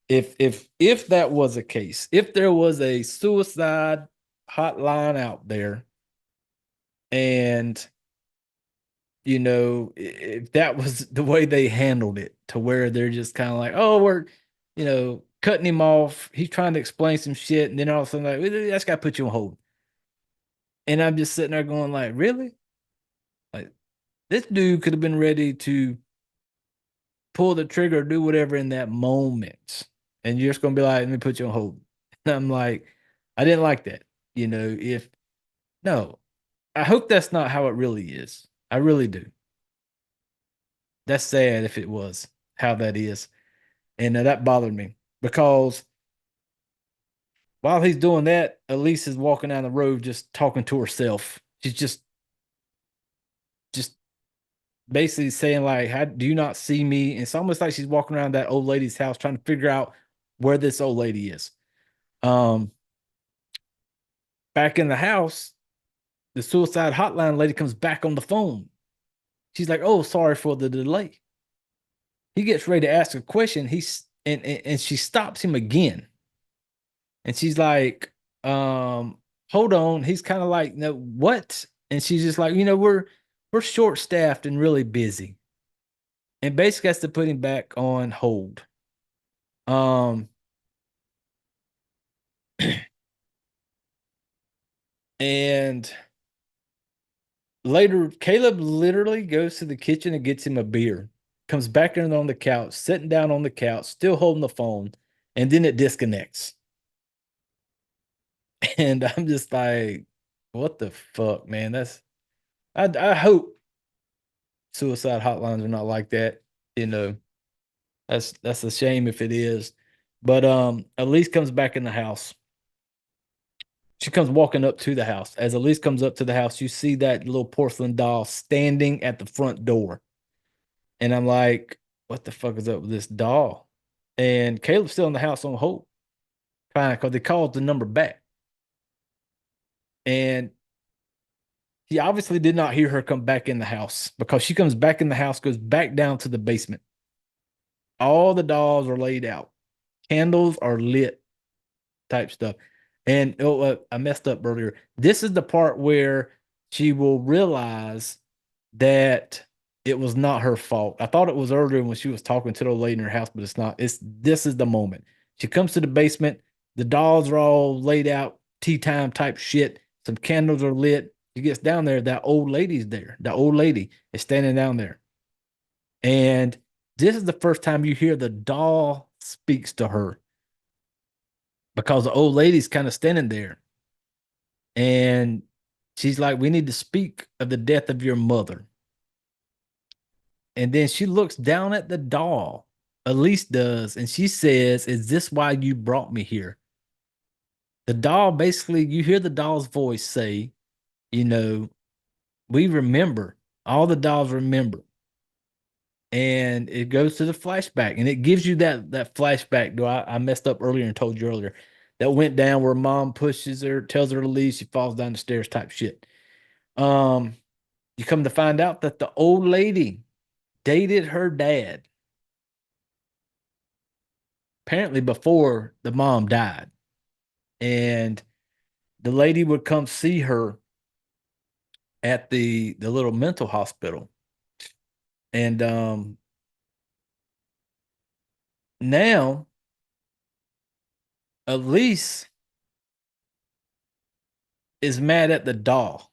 if that was a case, if there was a suicide hotline out there, and if that was the way they handled it, to where they're just kind of like, oh, we're cutting him off, he's trying to explain some shit, and then all of a sudden, like, that's got to put you on hold. And I'm just sitting there going, like, really? Like, this dude could have been ready to pull the trigger or do whatever in that moment. And you're just going to be like, let me put you on hold. And I'm like, I didn't like that. No, I hope that's not how it really is. I really do. That's sad if it was how that is. And that bothered me because while he's doing that, Elise is walking down the road just talking to herself. She's just basically saying, like, how do you not see me? And it's almost like she's walking around that old lady's house trying to figure out where this old lady is. Back in the house, the suicide hotline lady comes back on the phone. She's like, "Oh, sorry for the delay." He gets ready to ask a question. And she stops him again. And she's like, hold on. He's kind of like, no, what? And she's just like, we're short staffed and really busy. And basically has to put him back on hold. And later, Caleb literally goes to the kitchen and gets him a beer, comes back in on the couch, sitting down on the couch, still holding the phone, and then it disconnects. And I'm just like, what the fuck, man? I hope suicide hotlines are not like that. You know, that's a shame if it is. But Elise comes back in the house. She comes walking up to the house. As Elise comes up to the house, you see that little porcelain doll standing at the front door. And I'm like, what the fuck is up with this doll? And Caleb's still in the house on hold. Fine, because they called the number back. And he obviously did not hear her come back in the house, because she comes back in the house, goes back down to the basement. All the dolls are laid out. Candles are lit, type stuff. And I messed up earlier. This is the part where she will realize that it was not her fault. I thought it was earlier when she was talking to the old lady in her house, but it's not. This is the moment. She comes to the basement. The dolls are all laid out, tea time type shit. Some candles are lit. She gets down there. That old lady's there. The old lady is standing down there. And this is the first time you hear the doll speaks to her, because the old lady's kind of standing there. And she's like, we need to speak of the death of your mother. And then she looks down at the doll. Elise does. And she says, is this why you brought me here? The doll, basically, you hear the doll's voice say, we remember. All the dolls remember. And it goes to the flashback, and it gives you that flashback. I messed up earlier and told you earlier that went down where mom pushes her, tells her to leave, she falls down the stairs type shit. You come to find out that the old lady dated her dad, apparently before the mom died. And the lady would come see her at the little mental hospital. And now Elise is mad at the doll,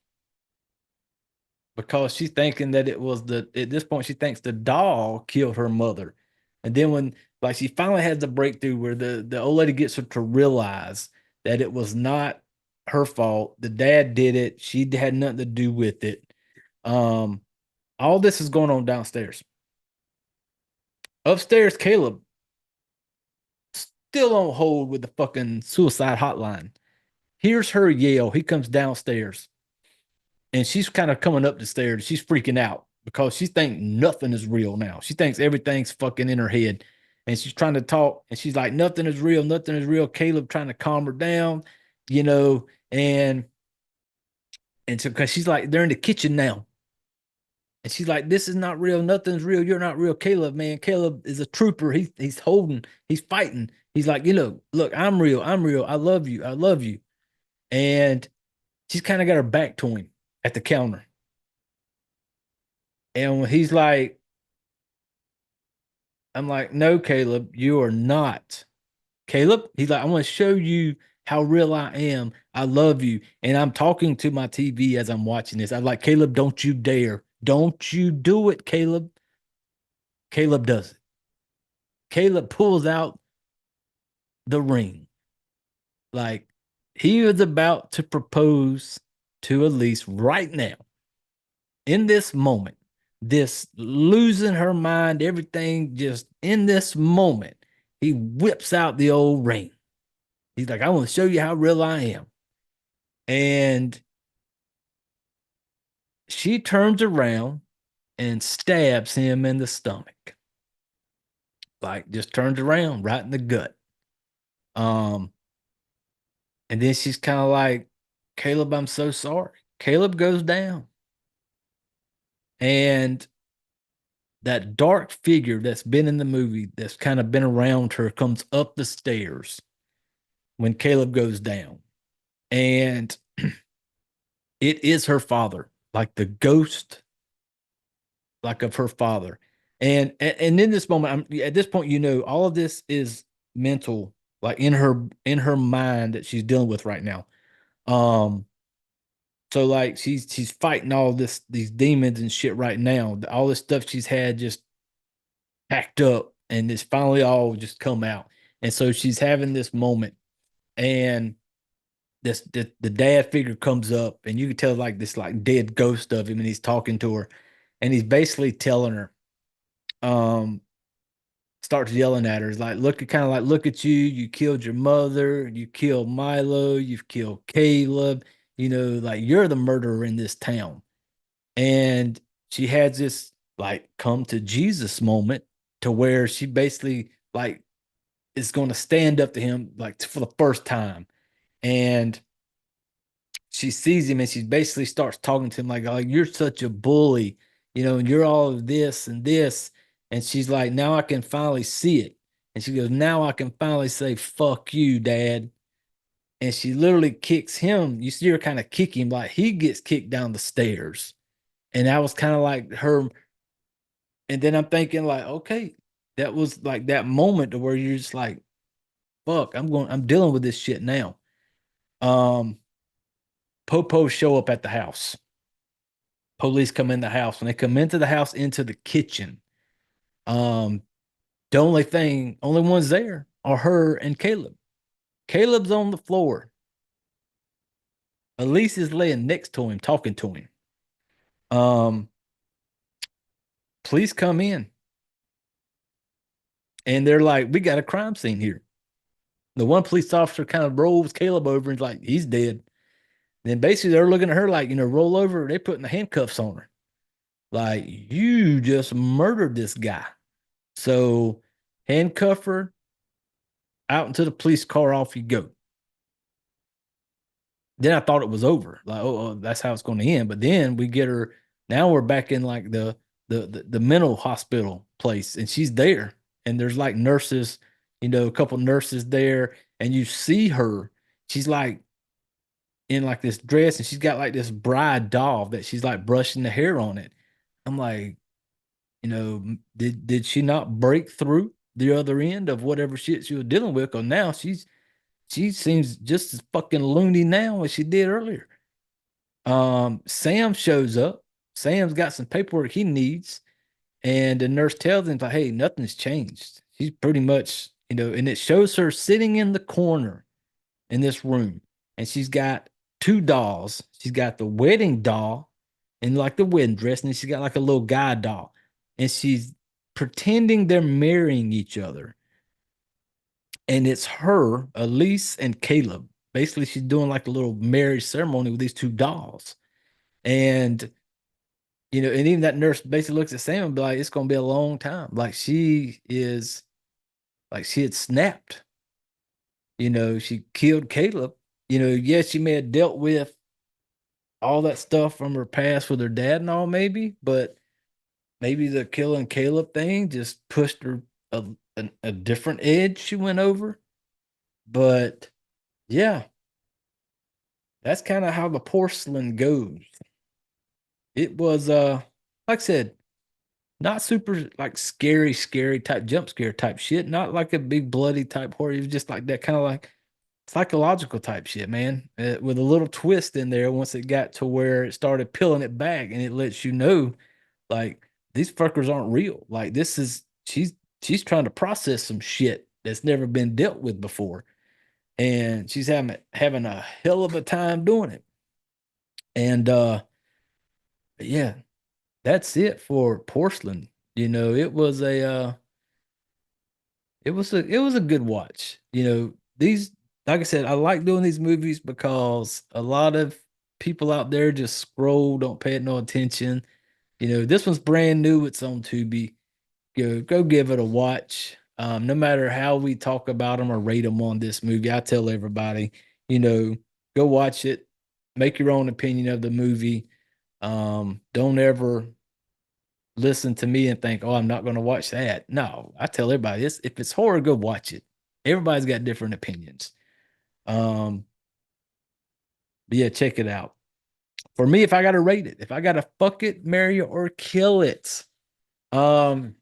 because she's thinking that at this point, she thinks the doll killed her mother. And then when, like, she finally has the breakthrough where the old lady gets her to realize that it was not her fault. The dad did it. She had nothing to do with it. All this is going on downstairs. Upstairs, Caleb still on hold with the fucking suicide hotline. Here's her yell. He comes downstairs. And she's kind of coming up the stairs. She's freaking out because she thinks nothing is real now. She thinks everything's fucking in her head. And she's trying to talk. And she's like, nothing is real. Nothing is real. Caleb trying to calm her down, and so, because she's like, they're in the kitchen now. And she's like, this is not real. Nothing's real. You're not real. Caleb, man. Caleb is a trooper. He's fighting. He's like, look, I'm real. I'm real. I love you. I love you. And she's kind of got her back to him at the counter. And when he's like, I'm like, no, Caleb, you are not. Caleb, he's like, I want to show you how real I am. I love you. And I'm talking to my TV as I'm watching this. I'm like, Caleb, don't you dare. Don't you do it, Caleb. Caleb does it. Caleb pulls out the ring. Like, he is about to propose to Elise right now. In this moment, this losing her mind, everything just in this moment, he whips out the old ring. He's like, I want to show you how real I am. And she turns around and stabs him in the stomach. Like, just turns around right in the gut. And then she's kind of like, Caleb, I'm so sorry. Caleb goes down. And that dark figure that's been in the movie, that's kind of been around her, comes up the stairs when Caleb goes down. And it is her father, like the ghost, like of her father. And in this moment, at this point, all of this is mental, like in her mind that she's dealing with right now. So like she's fighting all these demons and shit right now. All this stuff she's had just packed up, and it's finally all just come out. And so she's having this moment, and the dad figure comes up, and you can tell like this like dead ghost of him, and he's talking to her, and he's basically telling her, starts yelling at her. It's like, look at you. You killed your mother. You killed Milo. You've killed Caleb. Like you're the murderer in this town. And she has this like come to Jesus moment to where she basically like is going to stand up to him like for the first time. And she sees him, and she basically starts talking to him like you're such a bully, and you're all of this and this. And she's like, now I can finally see it. And she goes, now I can finally say, fuck you, dad. And she literally kicks him. You see her kind of kick him, like he gets kicked down the stairs. And that was kind of like her. And then I'm thinking like, okay, that was like that moment where you're just like, fuck, I'm dealing with this shit now. Popo show up at the house. Police come in the house. When they come into the house, into the kitchen, the only ones there are her and Caleb. Caleb's on the floor. Elise is laying next to him, talking to him. Police come in, and they're like, we got a crime scene here. The one police officer kind of rolls Caleb over and like, he's dead. Then basically they're looking at her like, roll over. They're putting the handcuffs on her. Like, you just murdered this guy. So handcuff her, out into the police car, off you go. Then I thought it was over. Like, oh, that's how it's going to end. But then we get her. Now we're back in like the mental hospital place, and she's there. And there's like nurses, a couple nurses there, and you see her. She's like in like this dress, and she's got like this bride doll that she's like brushing the hair on it. I'm like, did she not break through the other end of whatever shit she was dealing with? Because now she seems just as fucking loony now as she did earlier. Sam shows up. Sam's got some paperwork he needs, and the nurse tells him like, hey, nothing's changed. She's pretty much, and it shows her sitting in the corner in this room, and she's got two dolls. She's got the wedding doll in like the wedding dress, and then she's got like a little guy doll, and she's pretending they're marrying each other. And it's her, Elise, and Caleb. Basically, she's doing like a little marriage ceremony with these two dolls. And, and even that nurse basically looks at Sam and be like, it's going to be a long time. Like she had snapped. She killed Caleb. Yes, she may have dealt with all that stuff from her past with her dad and all, maybe, but maybe the killing Caleb thing just pushed her a different edge she went over. But yeah, that's kind of how the Porcelain goes. It was like I said, not super like scary type jump scare type shit, not like a big bloody type horror. It was just like that kind of like psychological type shit, man, with a little twist in there once it got to where it started peeling it back, and it lets you know like these fuckers aren't real. Like she's trying to process some shit that's never been dealt with before, and she's having a hell of a time doing it. And yeah, that's it for Porcelain. It was a good watch. These, like I said, I like doing these movies because a lot of people out there just scroll, don't pay it no attention. This one's brand new. It's on Tubi. Go give it a watch. No matter how we talk about them or rate them on this movie, I tell everybody, go watch it. make your own opinion of the movie. Don't ever listen to me and think, oh, I'm not going to watch that. No, I tell everybody, if it's horror, go watch it. Everybody's got different opinions. But yeah, check it out. For me, if I got to rate it, if I got to fuck it, marry it, or kill it, and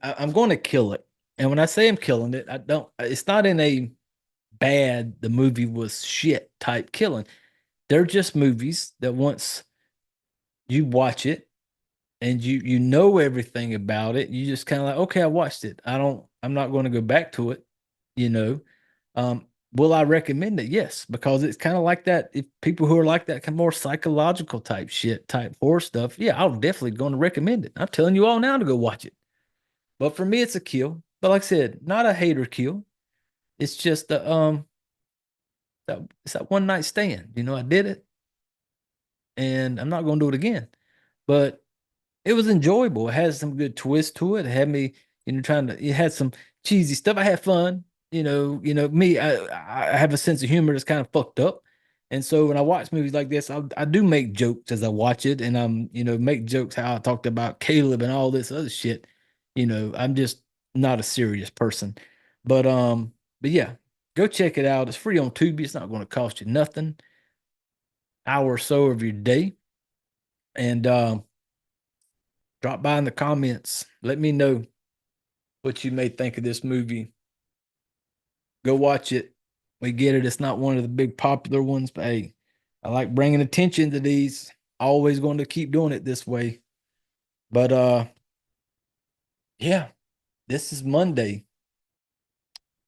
I'm going to kill it. And when I say I'm killing it, it's not in a bad, the movie was shit type killing. They're just movies that once you watch it and you know everything about it, you just kind of like, okay, I watched it. I'm not going to go back to it, you know. Will I recommend it? Yes, because it's kind of like that. If people who are like that kind of more psychological type shit, type horror stuff, yeah, I'm definitely going to recommend it. I'm telling you all now to go watch it. But for me, it's a kill. But like I said, not a hater kill. It's just it's that one night stand. You know, I did it, and I'm not going to do it again. But it was enjoyable. It had some good twist to it. It had me, it had some cheesy stuff. I had fun. Me, I have a sense of humor that's kind of fucked up. And so when I watch movies like this, I do make jokes as I watch it, and I'm, make jokes how I talked about Caleb and all this other shit. I'm just not a serious person. But yeah, go check it out. It's free on Tubi. It's not going to cost you nothing. Hour or so of your day. And drop by in the comments. Let me know what you may think of this movie. Go watch it. We get it. It's not one of the big popular ones, but hey, I like bringing attention to these. Always going to keep doing it this way. But yeah, this is Monday.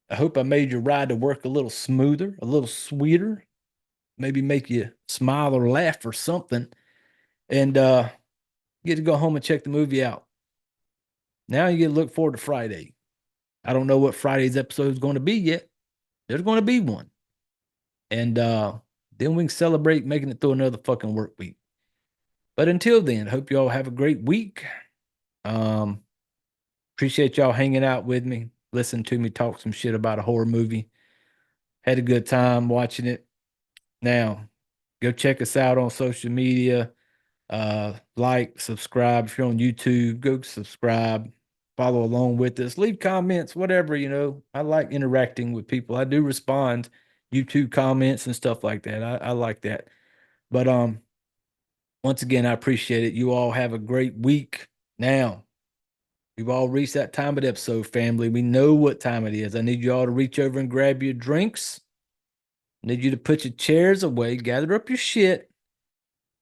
I hope I made your ride to work a little smoother, a little sweeter, maybe make you smile or laugh or something. And get to go home and check the movie out. Now you get to look forward to Friday. I don't know what Friday's episode is going to be yet. There's going to be one. And then we can celebrate making it through another fucking work week. But until then, hope you all have a great week. Appreciate y'all hanging out with me, listening to me talk some shit about a horror movie. Had a good time watching it. Now, go check us out on social media. Like, subscribe. If you're on YouTube, go subscribe. Follow along with us. Leave comments, whatever, I like interacting with people. I do respond YouTube comments and stuff like that. I like that. But once again, I appreciate it. You all have a great week. Now, we've all reached that time of the episode, family. We know what time it is. I need you all to reach over and grab your drinks. I need you to put your chairs away, gather up your shit,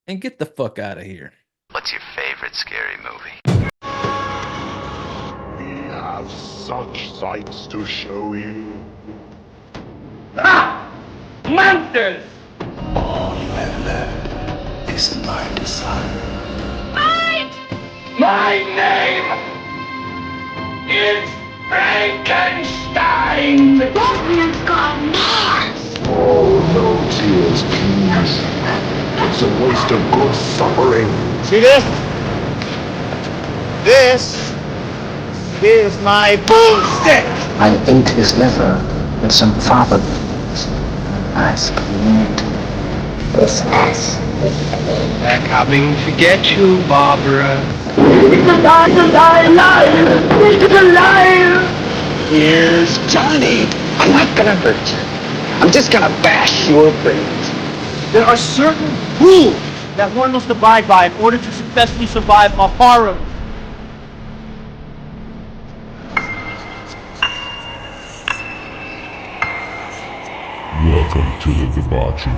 and get the fuck out of here. What's your favorite scary movie? We have such sights to show you. Monsters! All you have left is my desire. My name is Frankenstein! That man's got Mars. Oh, no tears, please. It's a waste of good suffering. See this? This is my boomstick. I ate his liver with some fava beans. I screamed. This ass. They're coming to get you, Barbara. It's alive! It's alive! Here's Johnny. I'm not gonna hurt you. I'm just gonna bash your brains. There are certain rules that one must abide by in order to successfully survive a horror. Welcome to the debauchery.